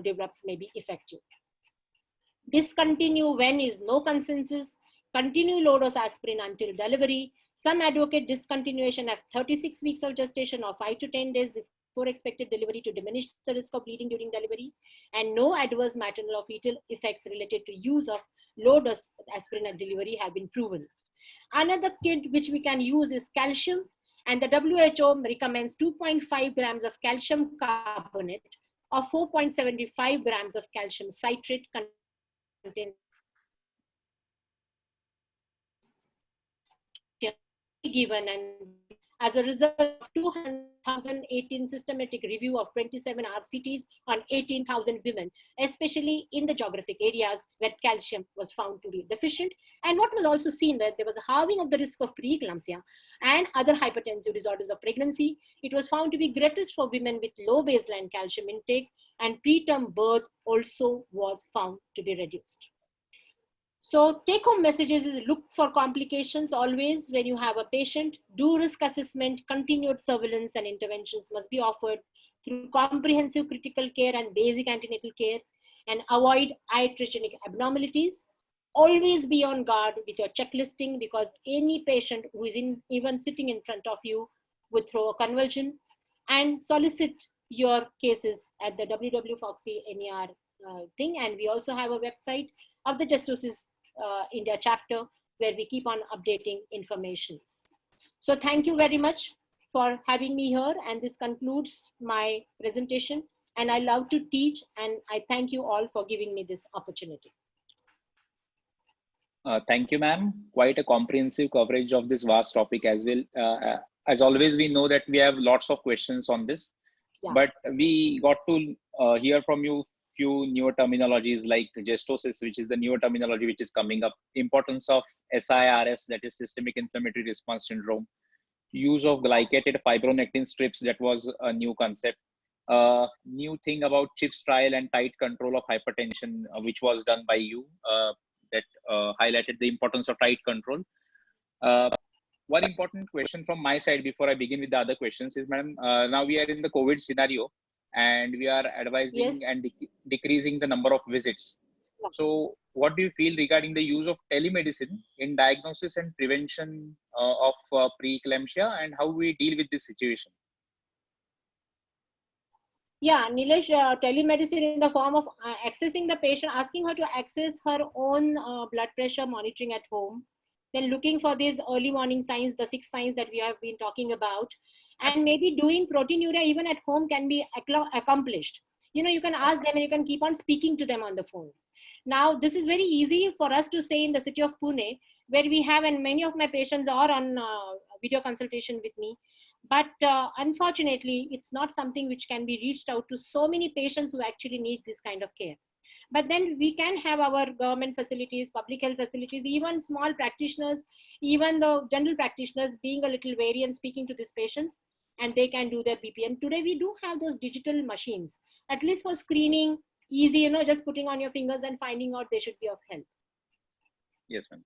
develops, may be effective. Discontinue when is no consensus. Continue low-dose aspirin until delivery. Some advocate discontinuation at 36 weeks of gestation or 5 to 10 days before expected delivery to diminish the risk of bleeding during delivery. And no adverse maternal or fetal effects related to use of low-dose aspirin at delivery have been proven. Another kit which we can use is calcium, and the WHO recommends 2.5 grams of calcium carbonate or 4.75 grams of calcium citrate contained given, and as a result of 200,018 systematic review of 27 RCTs on 18,000 women, especially in the geographic areas where calcium was found to be deficient. And what was also seen that there was a halving of the risk of preeclampsia and other hypertensive disorders of pregnancy. It was found to be greatest for women with low baseline calcium intake, and preterm birth also was found to be reduced. So take home messages is look for complications always when you have a patient, do risk assessment, continued surveillance and interventions must be offered through comprehensive critical care and basic antenatal care, and avoid iatrogenic abnormalities. Always be on guard with your checklisting, because any patient who is even sitting in front of you would throw a convulsion, and solicit your cases at the WWFoxy NER thing. And we also have a website of the Justosis India chapter where we keep on updating informations. So thank you very much for having me here, and this concludes my presentation, and I love to teach, and I thank you all for giving me this opportunity. Thank you, ma'am. Quite a comprehensive coverage of this vast topic as well. As always, we know that we have lots of questions on this, but we got to hear from you few newer terminologies like gestosis, which is the newer terminology which is coming up, importance of SIRS, that is systemic inflammatory response syndrome, use of glycated fibronectin strips, that was a new concept, new thing about CHIPS trial and tight control of hypertension, which was done by you, that highlighted the importance of tight control. One important question from my side before I begin with the other questions is, madam, now we are in the COVID scenario and we are advising and decreasing the number of visits. So what do you feel regarding the use of telemedicine in diagnosis and prevention of preeclampsia, and how we deal with this situation? Yeah, Nilesh, telemedicine in the form of accessing the patient, asking her to access her own blood pressure monitoring at home, then looking for these early warning signs, the 6 signs that we have been talking about, and maybe doing proteinuria even at home can be accomplished. You know, you can ask them and you can keep on speaking to them on the phone. Now, this is very easy for us to say in the city of Pune, where we have, and many of my patients are on video consultation with me. But unfortunately, it's not something which can be reached out to so many patients who actually need this kind of care. But then we can have our government facilities, public health facilities, even small practitioners, even the general practitioners being a little wary and speaking to these patients, and they can do their BPM. Today, we do have those digital machines, at least for screening, easy, you know, just putting on your fingers and finding out they should be of help. Yes, ma'am.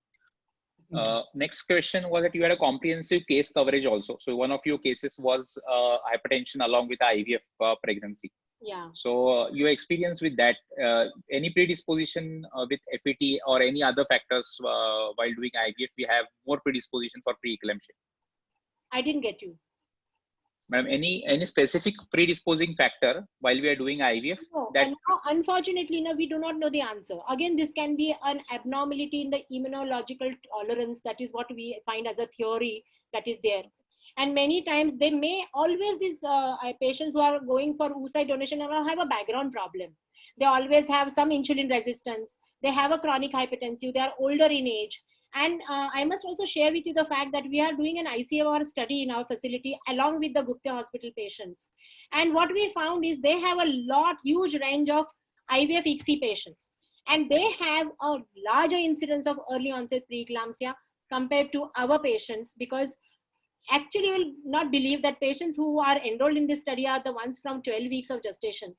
Next question was that you had a comprehensive case coverage also. So one of your cases was hypertension along with IVF pregnancy. Yeah. So your experience with that, any predisposition with FET or any other factors while doing IVF, we have more predisposition for preeclampsia? I didn't get you. Ma'am, any specific predisposing factor while we are doing IVF? No, that and now, unfortunately, no, we do not know the answer. Again, this can be an abnormality in the immunological tolerance. That is what we find as a theory that is there. And many times they may always, these patients who are going for oocyte donation have a background problem. They always have some insulin resistance. They have a chronic hypertensive. They are older in age. And I must also share with you the fact that we are doing an ICMR study in our facility along with the Gupta Hospital patients. And what we found is they have a huge range of IVF ICSI patients. And they have a larger incidence of early onset preeclampsia compared to our patients, because actually you will not believe that patients who are enrolled in this study are the ones from 12 weeks of gestation.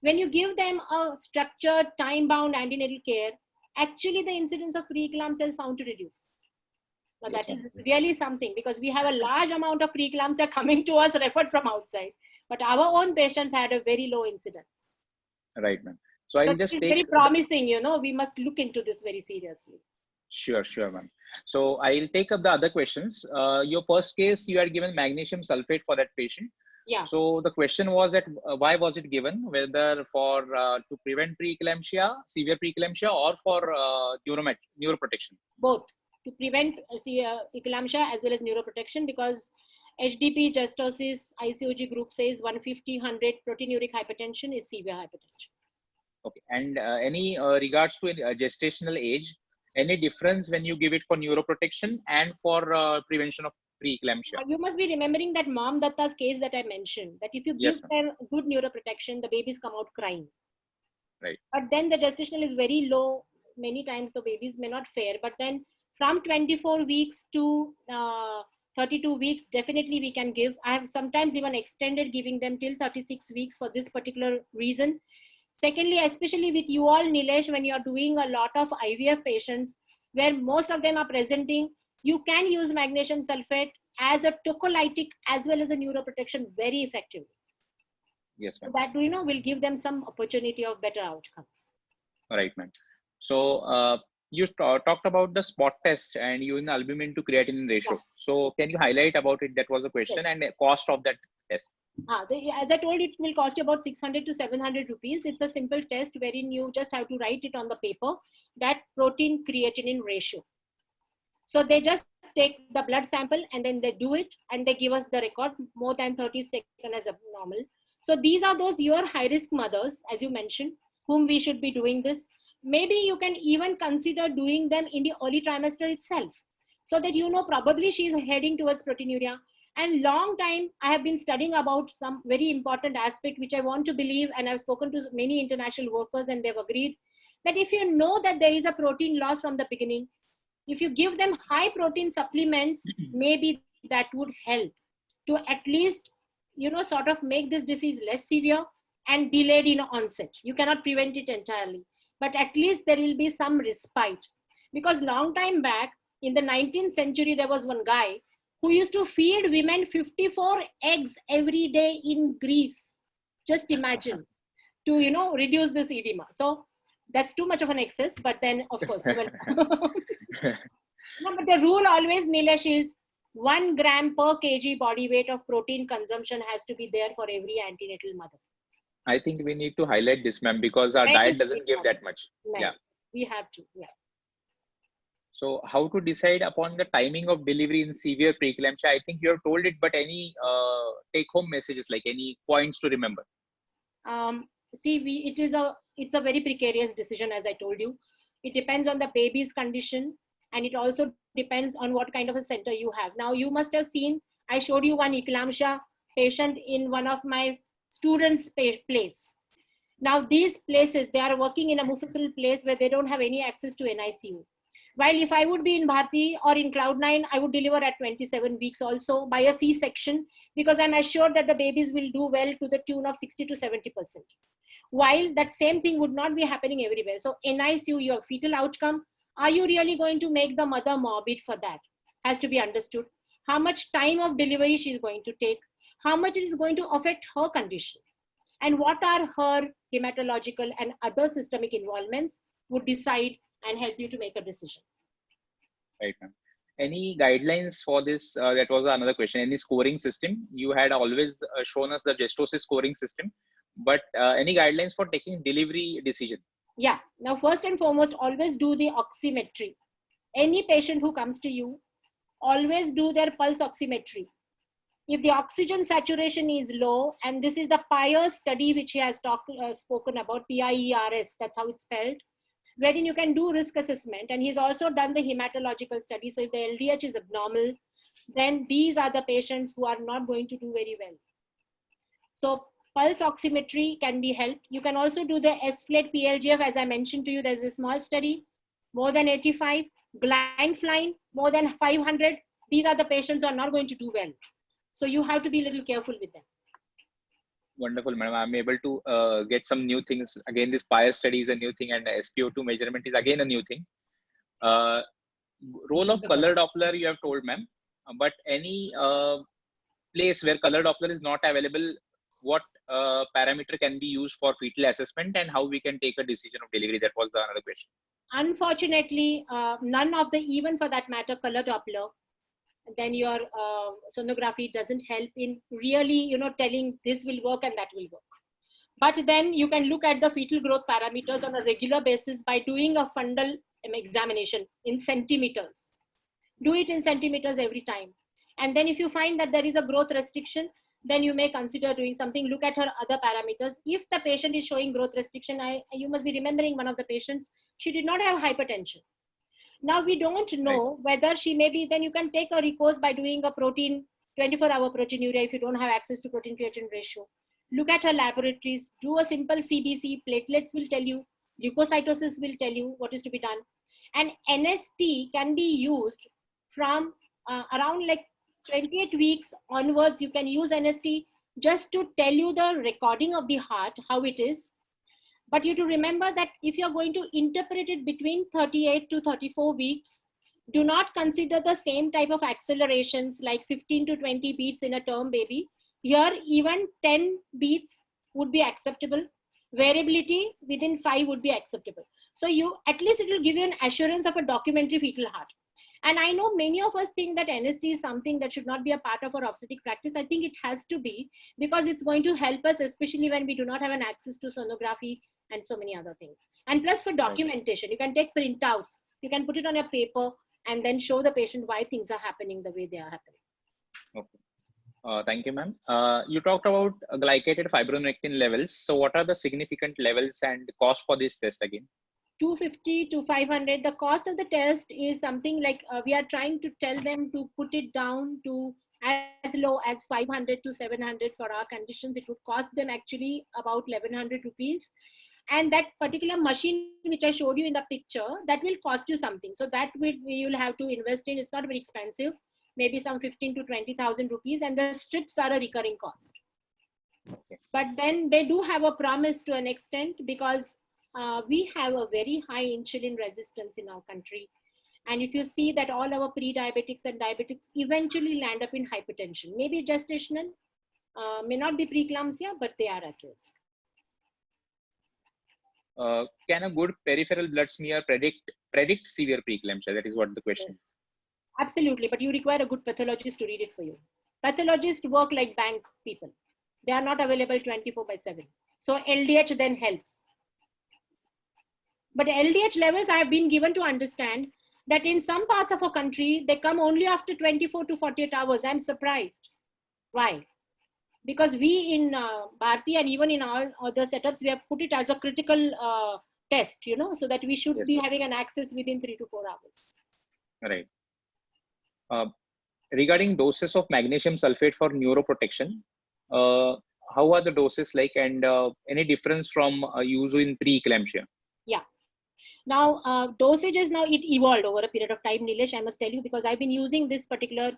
When you give them a structured, time-bound antenatal care, actually the incidence of preeclampsia is found to reduce. Now that is really something, because we have a large amount of preeclampsia coming to us referred from outside, but our own patients had a very low incidence. Right, ma'am. So I will just it's take very promising, you know, we must look into this very seriously. Sure, ma'am. So I'll take up the other questions. Your first case, you had given magnesium sulfate for that patient. Yeah. So the question was that why was it given? Whether for to prevent preeclampsia, severe preeclampsia, or for neuroprotection? Both, to prevent eclampsia as well as neuroprotection, because HDP gestosis ICOG group says 150/100 proteinuric hypertension is severe hypertension. Okay. And any regards to gestational age, any difference when you give it for neuroprotection and for prevention of preeclampsia? You must be remembering that Mom Datta's case that I mentioned, that if you give them good neuroprotection, the babies come out crying. Right. But then the gestational is very low. Many times the babies may not fare. But then from 24 weeks to 32 weeks, definitely we can give. I have sometimes even extended giving them till 36 weeks for this particular reason. Secondly, especially with you all, Nilesh, when you're doing a lot of IVF patients, where most of them are presenting, you can use magnesium sulfate as a tocolytic as well as a neuroprotection very effectively. Yes, So ma'am. that, you know, will give them some opportunity of better outcomes. Right, ma'am. So you talked about the spot test and using albumin to creatinine ratio. Yeah. So can you highlight about it? That was a question. Yes. And the cost of that test. As I told, it will cost you about 600 to 700 rupees. It's a simple test wherein you just have to write it on the paper, that protein creatinine ratio. So they just take the blood sample and then they do it and they give us the record. More than 30 is taken as abnormal. So these are those your high risk mothers, as you mentioned, whom we should be doing this. Maybe you can even consider doing them in the early trimester itself, so that you know probably she is heading towards proteinuria. And long time I have been studying about some very important aspect which I want to believe, and I've spoken to many international workers and they've agreed that if you know that there is a protein loss from the beginning, if you give them high protein supplements, maybe that would help to at least, you know, sort of make this disease less severe and delayed in onset. You cannot prevent it entirely, but at least there will be some respite. Because long time back in the 19th century, there was one guy who used to feed women 54 eggs every day in Greece. Just imagine, to, you know, reduce this edema. So that's too much of an excess, but then of course, no, but the rule always, Nilesh, is 1 gram per kg body weight of protein consumption has to be there for every antenatal mother. I think we need to highlight this, ma'am, because our diet doesn't give that much. Yeah. We have to, yeah. So how to decide upon the timing of delivery in severe preeclampsia? I think you have told it, but any take-home messages, like any points to remember? See, it's a very precarious decision, as I told you. It depends on the baby's condition, and it also depends on what kind of a center you have. Now, you must have seen, I showed you one eclampsia patient in one of my students' place. Now, these places, they are working in a Mufassil place where they don't have any access to NICU. While if I would be in Bharti or in Cloud9, I would deliver at 27 weeks also by a C-section, because I'm assured that the babies will do well to the tune of 60 to 70%. While that same thing would not be happening everywhere. So NICU, your fetal outcome, are you really going to make the mother morbid for that? Has to be understood. How much time of delivery she is going to take, how much it is going to affect her condition, and what are her hematological and other systemic involvements would decide and help you to make a decision. Right, ma'am. Any guidelines for this? That was another question. Any scoring system? You had always shown us the Gestosis scoring system, but any guidelines for taking delivery decision? Yeah. Now, first and foremost, always do the oximetry. Any patient who comes to you, always do their pulse oximetry. If the oxygen saturation is low, and this is the PIERS study which he has spoken about, PIERS, that's how it's spelled, wherein you can do risk assessment, and he's also done the hematological study. So if the LDH is abnormal, then these are the patients who are not going to do very well. So pulse oximetry can be helped. You can also do the SFLET PLGF, as I mentioned to you. There's a small study, more than 85, Glyphline, more than 500. These are the patients who are not going to do well. So you have to be a little careful with them. Wonderful, madam. I'm able to get some new things. Again, this PIERS study is a new thing, and SpO2 measurement is again a new thing. Role of color Doppler, you have told, ma'am. But any place where color Doppler is not available, what parameter can be used for fetal assessment, and how we can take a decision of delivery? That was the another question. Unfortunately, none of the, even for that matter, color Doppler, then your sonography doesn't help in really, telling this will work and that will work. But then you can look at the fetal growth parameters on a regular basis by doing a fundal examination in centimeters. Do it in centimeters every time. And then if you find that there is a growth restriction, then you may consider doing something. Look at her other parameters. If the patient is showing growth restriction, you must be remembering one of the patients, she did not have hypertension. Now we don't know whether she may be, then you can take a recourse by doing a 24-hour proteinuria if you don't have access to protein creatinine ratio. Look at her laboratories, do a simple CBC, platelets will tell you, leukocytosis will tell you what is to be done. And NST can be used from around like 28 weeks onwards, you can use NST just to tell you the recording of the heart, how it is. But you to remember that if you're going to interpret it between 38 to 34 weeks, do not consider the same type of accelerations like 15 to 20 beats in a term baby. Here, even 10 beats would be acceptable. Variability within 5 would be acceptable. So you, at least it will give you an assurance of a documentary fetal heart. And I know many of us think that NST is something that should not be a part of our obstetric practice. I think it has to be, because it's going to help us, especially when we do not have an access to sonography and so many other things. And plus for documentation, you can take printouts, you can put it on a paper and then show the patient why things are happening the way they are happening. Okay. Thank you, ma'am. You talked about glycated fibronectin levels. So what are the significant levels and cost for this test again? 250 to 500. The cost of the test is something like we are trying to tell them to put it down to as low as 500 to 700 for our conditions. It would cost them actually about 1100 rupees. And that particular machine which I showed you in the picture, that will cost you something. So that you'll have to invest in. It's not very expensive, maybe some 15 to 20,000 rupees. And the strips are a recurring cost. Okay. But then they do have a promise to an extent, because we have a very high insulin resistance in our country. And if you see that all our pre-diabetics and diabetics eventually land up in hypertension, maybe gestational, may not be preeclampsia, but they are at risk. Can a good peripheral blood smear predict severe preeclampsia? That is what the question is. Absolutely, but you require a good pathologist to read it for you. Pathologists work like bank people. They are not available 24/7. So LDH then helps. But LDH levels I have been given to understand that in some parts of our country, they come only after 24 to 48 hours. I'm surprised. Why? Because we in Bharti and even in all other setups, we have put it as a critical test, so that we should be having an access within 3 to 4 hours. Right. Regarding doses of magnesium sulfate for neuroprotection, how are the doses like, and any difference from use in preeclampsia? Yeah. Now, dosages, now it evolved over a period of time, Nilesh, I must tell you, because I've been using this particular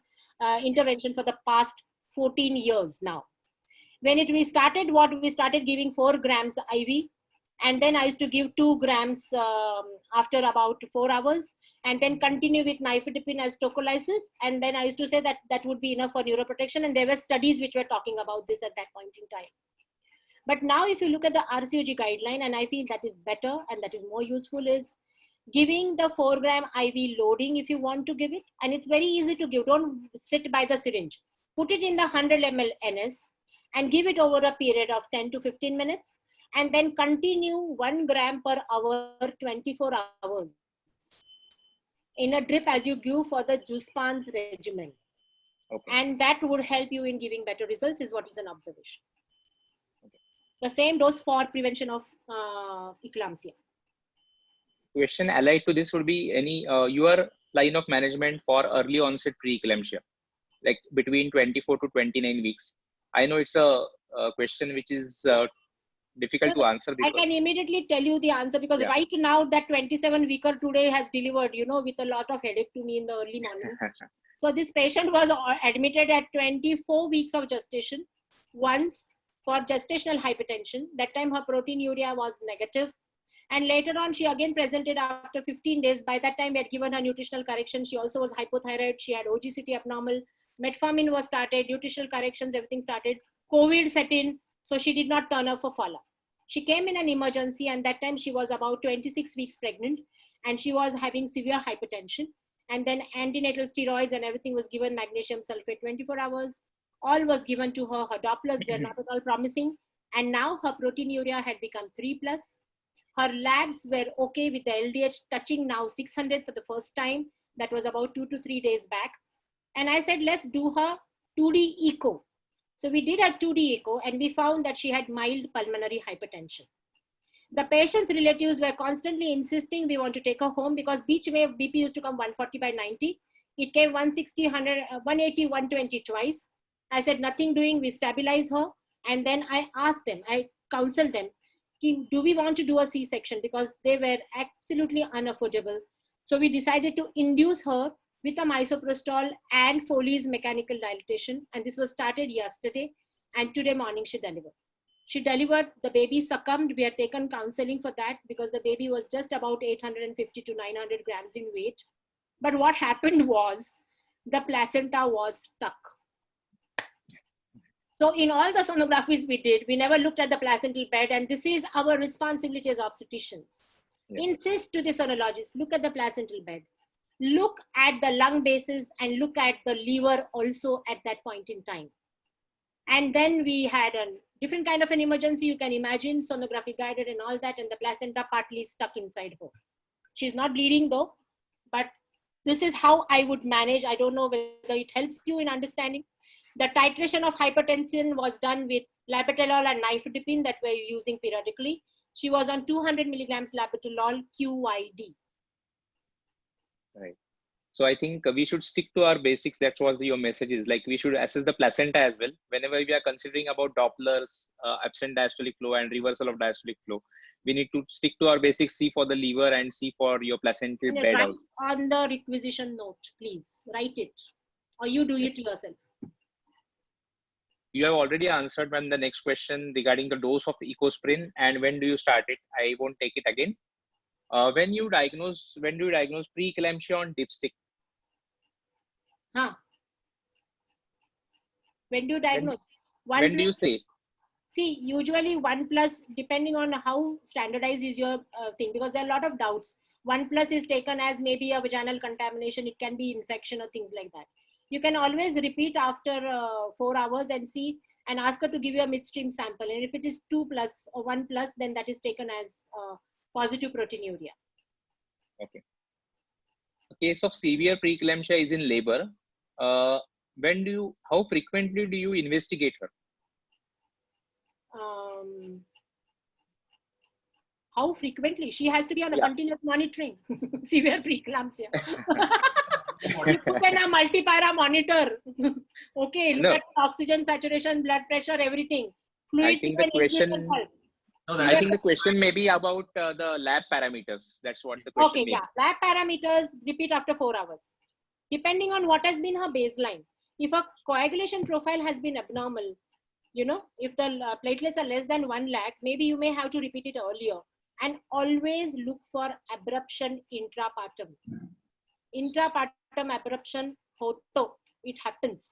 intervention for the past 14 years now. When we started giving 4 grams IV, and then I used to give 2 grams after about 4 hours, and then continue with nifedipine as tocolysis. And then I used to say that that would be enough for neuroprotection. And there were studies which were talking about this at that point in time. But now if you look at the RCOG guideline, and I feel that is better and that is more useful, is giving the 4 gram IV loading if you want to give it. And it's very easy to give. Don't sit by the syringe. Put it in the 100 ml NS and give it over a period of 10 to 15 minutes. And then continue 1 gram per hour, 24 hours in a drip as you give for the Juspans regimen. Okay. And that would help you in giving better results, is what is an observation. Okay. The same dose for prevention of eclampsia. Question allied to this would be any your line of management for early onset preeclampsia, like between 24 to 29 weeks. I know it's a question which is difficult to answer. I can immediately tell you the answer, because right now that 27-weeker today has delivered, with a lot of headache to me in the early morning. So this patient was admitted at 24 weeks of gestation, once for gestational hypertension. That time her proteinuria was negative. And later on, she again presented after 15 days. By that time, we had given her nutritional correction. She also was hypothyroid. She had OGCT abnormal. Metformin was started, nutritional corrections, everything started. COVID set in, so she did not turn up for follow-up. She came in an emergency, and that time she was about 26 weeks pregnant, and she was having severe hypertension. And then antenatal steroids and everything was given, magnesium sulfate 24 hours. All was given to her. Her Dopplers were not at all promising. And now her proteinuria had become 3+. Her labs were okay with the LDH touching now 600 for the first time. That was about 2 to 3 days back. And I said, let's do her 2D echo. So we did a 2D echo, and we found that she had mild pulmonary hypertension. The patient's relatives were constantly insisting we want to take her home, because beach wave BP used to come 140/90. It came 160, 100, 180, 120 twice. I said, nothing doing, we stabilize her. And then I asked them, I counseled them, do we want to do a C-section? Because they were absolutely unaffordable. So we decided to induce her with a misoprostol and Foley's mechanical dilatation. And this was started yesterday, and today morning she delivered. She delivered, the baby succumbed. We had taken counseling for that because the baby was just about 850 to 900 grams in weight. But what happened was the placenta was stuck. So in all the sonographies we did, we never looked at the placental bed, and this is our responsibility as obstetricians. Yeah. Insist to the sonologist, look at the placental bed, look at the lung bases, and look at the liver also at that point in time. And then we had a different kind of an emergency. You can imagine, sonography guided and all that, and the placenta partly stuck inside her. She's not bleeding though, but this is how I would manage. I don't know whether it helps you in understanding. The titration of hypertension was done with labetalol and nifedipine that we're using periodically. She was on 200 milligrams labetalol QID. Right. So I think we should stick to our basics. That's what your message is. Like, we should assess the placenta as well. Whenever we are considering about Dopplers, absent diastolic flow and reversal of diastolic flow, we need to stick to our basics, see for the liver and see for your placental bed. Write on the requisition note, please. Write it. Or you do it yourself. You have already answered, ma'am, the next question regarding the dose of Ecosprin and when do you start it. I won't take it again. When do you diagnose preeclampsia on dipstick? Huh? When do you diagnose? When do you say? See, usually 1+, depending on how standardized is your thing, because there are a lot of doubts. 1+ is taken as maybe a vaginal contamination. It can be infection or things like that. You can always repeat after 4 hours and see, and ask her to give you a midstream sample. And if it is 2+ or 1+, then that is taken as positive proteinuria. Okay. A case of severe preeclampsia is in labor. How frequently do you investigate her? How frequently? She has to be on a continuous monitoring. Severe preeclampsia. You put in a multi-para monitor. Okay, look at oxygen saturation, blood pressure, everything. Fluid. I think the question. I think the question may be about the lab parameters. That's what the question. Okay, lab parameters. Repeat after 4 hours, depending on what has been her baseline. If a coagulation profile has been abnormal, you know, if the platelets are less than 1 lakh, maybe you may have to repeat it earlier. And always look for abruption intrapartum. Intrapartum abruption, it happens.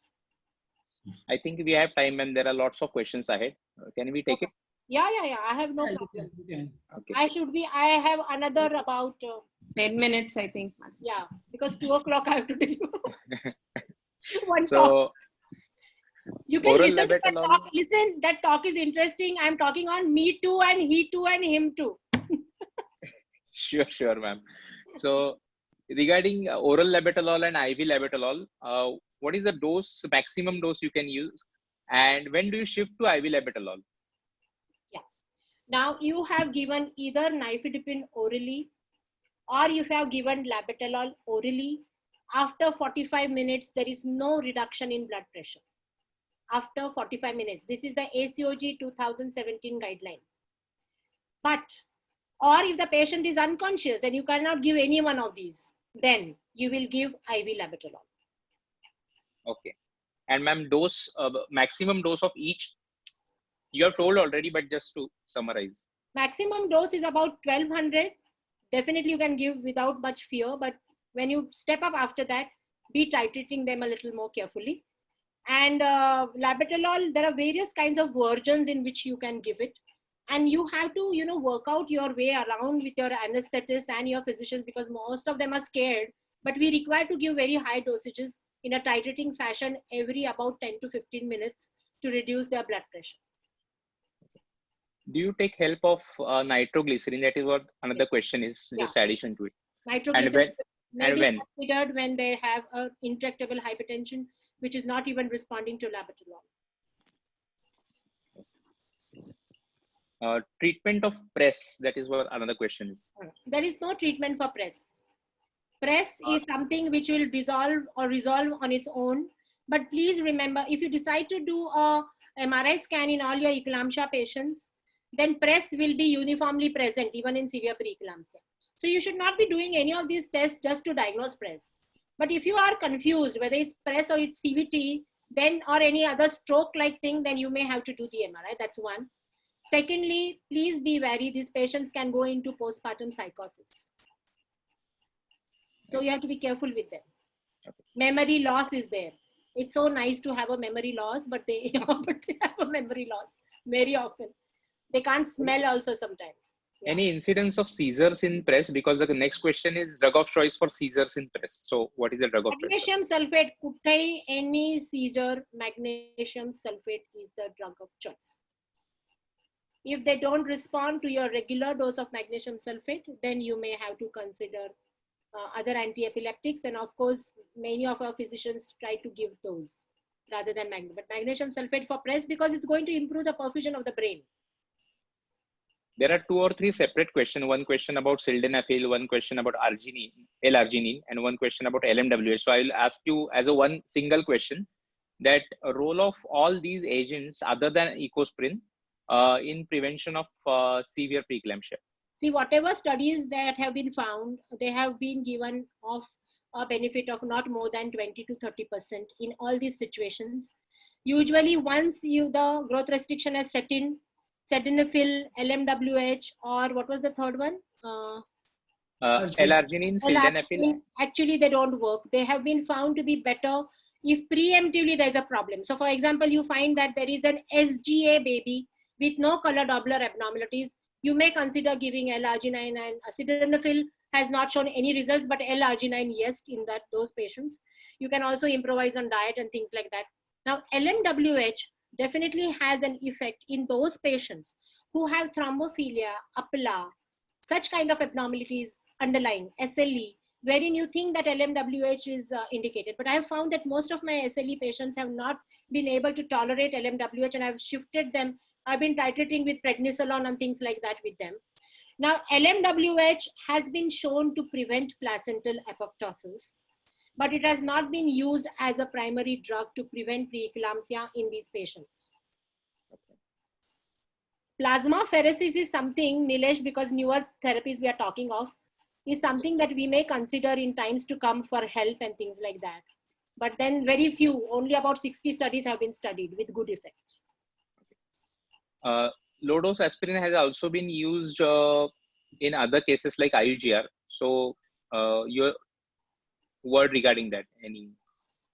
I think we have time and there are lots of questions ahead. Can we take it? Yeah. I have no problem. Okay. I have another about 10 minutes, I think. Yeah, because 2 o'clock I have to tell you. One so, talk. You can listen to that talk. Listen, that talk is interesting. I'm talking on me too and he too and him too. Sure, ma'am. So, regarding oral labetalol and IV labetalol, what is the maximum dose you can use? And when do you shift to IV labetalol? Yeah. Now, you have given either nifedipine orally, or you have given labetalol orally. After 45 minutes, there is no reduction in blood pressure. After 45 minutes. This is the ACOG 2017 guideline. But, or if the patient is unconscious and you cannot give any one of these, then you will give IV labetalol. Okay. And ma'am, maximum dose of each, you have told already, but just to summarize. Maximum dose is about 1200. Definitely you can give without much fear, but when you step up after that, be titrating them a little more carefully. And labetalol, there are various kinds of versions in which you can give it. And you have to, work out your way around with your anesthetists and your physicians, because most of them are scared. But we require to give very high dosages in a titrating fashion every about 10 to 15 minutes to reduce their blood pressure. Do you take help of nitroglycerin? That is what another question is, just addition to it. Nitroglycerin may be considered when they have an intractable hypertension, which is not even responding to labetalol. Treatment of press, that is what another question is. There is no treatment for press. Press is something which will dissolve or resolve on its own. But please remember, if you decide to do a MRI scan in all your eclampsia patients, then press will be uniformly present even in severe preeclampsia. So you should not be doing any of these tests just to diagnose press. But if you are confused whether it's PRESS or it's CVT, then or any other stroke-like thing, then you may have to do the MRI. That's one. Secondly, please be wary. These patients can go into postpartum psychosis. So you have to be careful with them. Memory loss is there. It's so nice to have a memory loss, but they have a memory loss very often. They can't smell also sometimes. Yeah. Any incidence of seizures in PRESS? Because the next question is drug of choice for seizures in PRESS. So what is the drug of choice? Magnesium sulfate, kuthai, any seizure, magnesium sulfate is the drug of choice. If they don't respond to your regular dose of magnesium sulfate, then you may have to consider other anti-epileptics. And of course, many of our physicians try to give those rather than magnesium. But magnesium sulfate for PRESS, because it's going to improve the perfusion of the brain. There are 2 or 3 separate questions. One question about sildenafil, one question about arginine, L-arginine, and one question about LMWH. So I will ask you as a one single question that a role of all these agents other than ecosprin in prevention of severe preeclampsia. See, whatever studies that have been found, they have been given of a benefit of not more than 20 to 30% in all these situations. Usually once the growth restriction has set in, sildenafil, LMWH, or what was the third one? L-arginine, sildenafil. Actually, they don't work. They have been found to be better if preemptively there's a problem. So for example, you find that there is an SGA baby with no color Doppler abnormalities, you may consider giving L-arginine, and sildenafil has not shown any results, but L-arginine, yes, in those patients. You can also improvise on diet and things like that. Now, LMWH definitely has an effect in those patients who have thrombophilia, APLA, such kind of abnormalities underlying, SLE, wherein you think that LMWH is indicated. But I have found that most of my SLE patients have not been able to tolerate LMWH, and I've shifted them. I've been titrating with prednisolone and things like that with them. Now, LMWH has been shown to prevent placental apoptosis, but it has not been used as a primary drug to prevent preeclampsia in these patients. Plasmapheresis is something, Nilesh, because newer therapies we are talking of, is something that we may consider in times to come for help and things like that. But then very few, only about 60 studies have been studied with good effects. Low-dose aspirin has also been used in other cases like IUGR. So your word regarding that, any?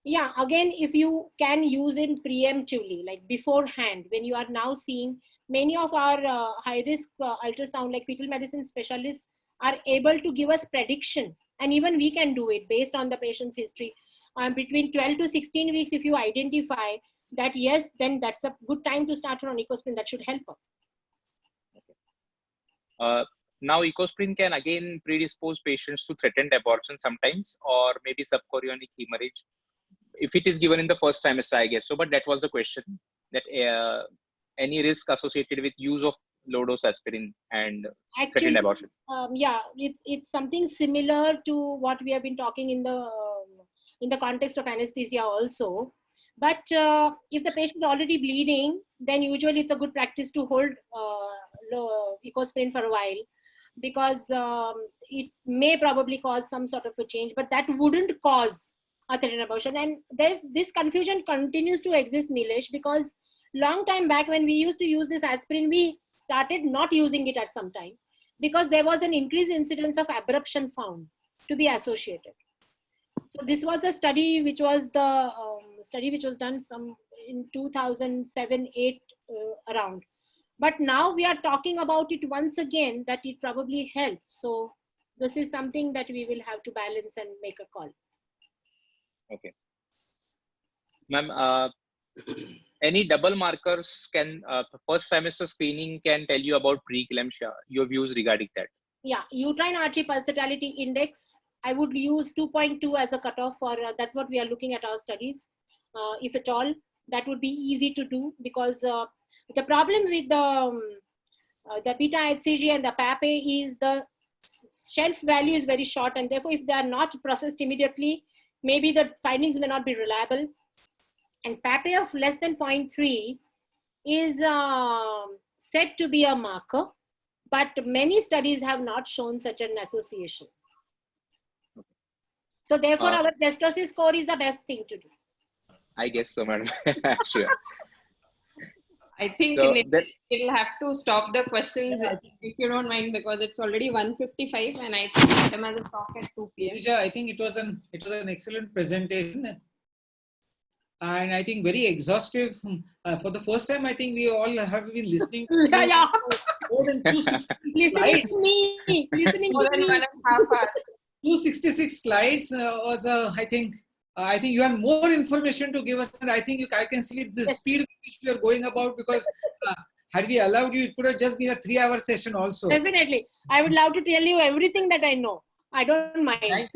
Yeah, again, if you can use it preemptively, like beforehand, when you are now seeing many of our high-risk ultrasound, like fetal medicine specialists, are able to give us prediction, and even we can do it based on the patient's history. Between 12 to 16 weeks, if you identify that, yes, then that's a good time to start on ecosprin. That should help. Now, ecosprin can again predispose patients to threatened abortion sometimes, or maybe subchorionic hemorrhage, if it is given in the first trimester, I guess. So, but that was the question, that any risk associated with use of low-dose aspirin and threatened abortion. Yeah, it's something similar to what we have been talking in the context of anesthesia also. But if the patient is already bleeding, then usually it's a good practice to hold ecosprin for a while, because it may probably cause some sort of a change, but that wouldn't cause a threatened abortion. And this confusion continues to exist, Nilesh, because long time back when we used to use this aspirin, we started not using it at some time because there was an increased incidence of abruption found to be associated. So this was a study which was done some in 2007-8 around. But now we are talking about it once again, that it probably helps. So this is something that we will have to balance and make a call. Okay. Ma'am, any double markers can, first trimester screening can tell you about preeclampsia, your views regarding that? Yeah, uterine artery pulsatility index, I would use 2.2 as a cutoff for, that's what we are looking at our studies. If at all, that would be easy to do, because the problem with the beta HCG and the PAPA is the shelf value is very short, and therefore if they are not processed immediately, maybe the findings may not be reliable. And PAPA of less than 0.3 is said to be a marker, but many studies have not shown such an association. So therefore, Uh, our Gestosis score is the best thing to do. I guess so, madam. Sure. I think So we'll have to stop the questions if you don't mind, because it's already 1:55 and I think Madam has a talk at 2 p.m. Girija, I think it was an excellent presentation, and I think very exhaustive. For the first time, I think we all have been listening to Yeah. more than 260 Listening slides. to me. Listening More to than me. 1.5 hours. 266 slides was I think you have more information to give us, and I think I can see the speed with which we are going about, because had we allowed you, it could have just been a 3-hour session also. Definitely. I would love to tell you everything that I know. I don't mind.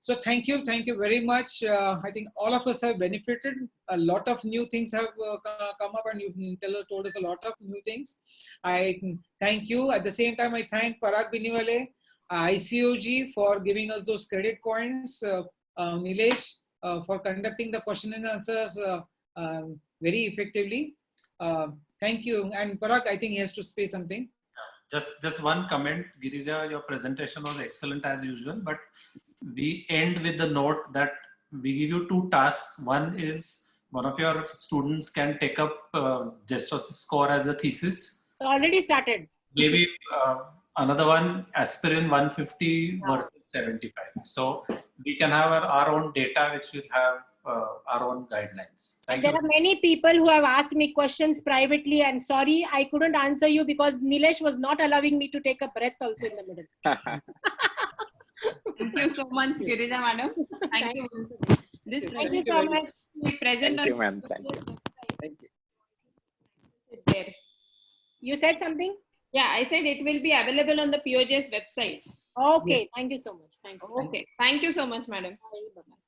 So thank you very much. I think all of us have benefited. A lot of new things have come up, and you told us a lot of new things. I thank you. At the same time, I thank Parag Biniwale, ICOG, for giving us those credit points. Nilesh, for conducting the question and answers very effectively. Thank you. And Parag, I think he has to say something. Just one comment, Girija, your presentation was excellent as usual, but we end with the note that we give you 2 tasks. One is one of your students can take up Gestosis score as a thesis. Already started. Maybe another one, aspirin 150 versus 75. So we can have our own data, which will have our own guidelines. Thank There you. are many people who have asked me questions privately, and sorry, I couldn't answer you because Nilesh was not allowing me to take a breath also in the middle. Thank you so much, Girija Madam. Thank you. This Thank you so much. present Thank you, on ma'am. Thank you. Thank you. there. You said something? Yeah, I said it will be available on the POJS website. Okay. Thank you so much. Thanks. Okay. Thank you so much, Madam. Bye. Bye-bye.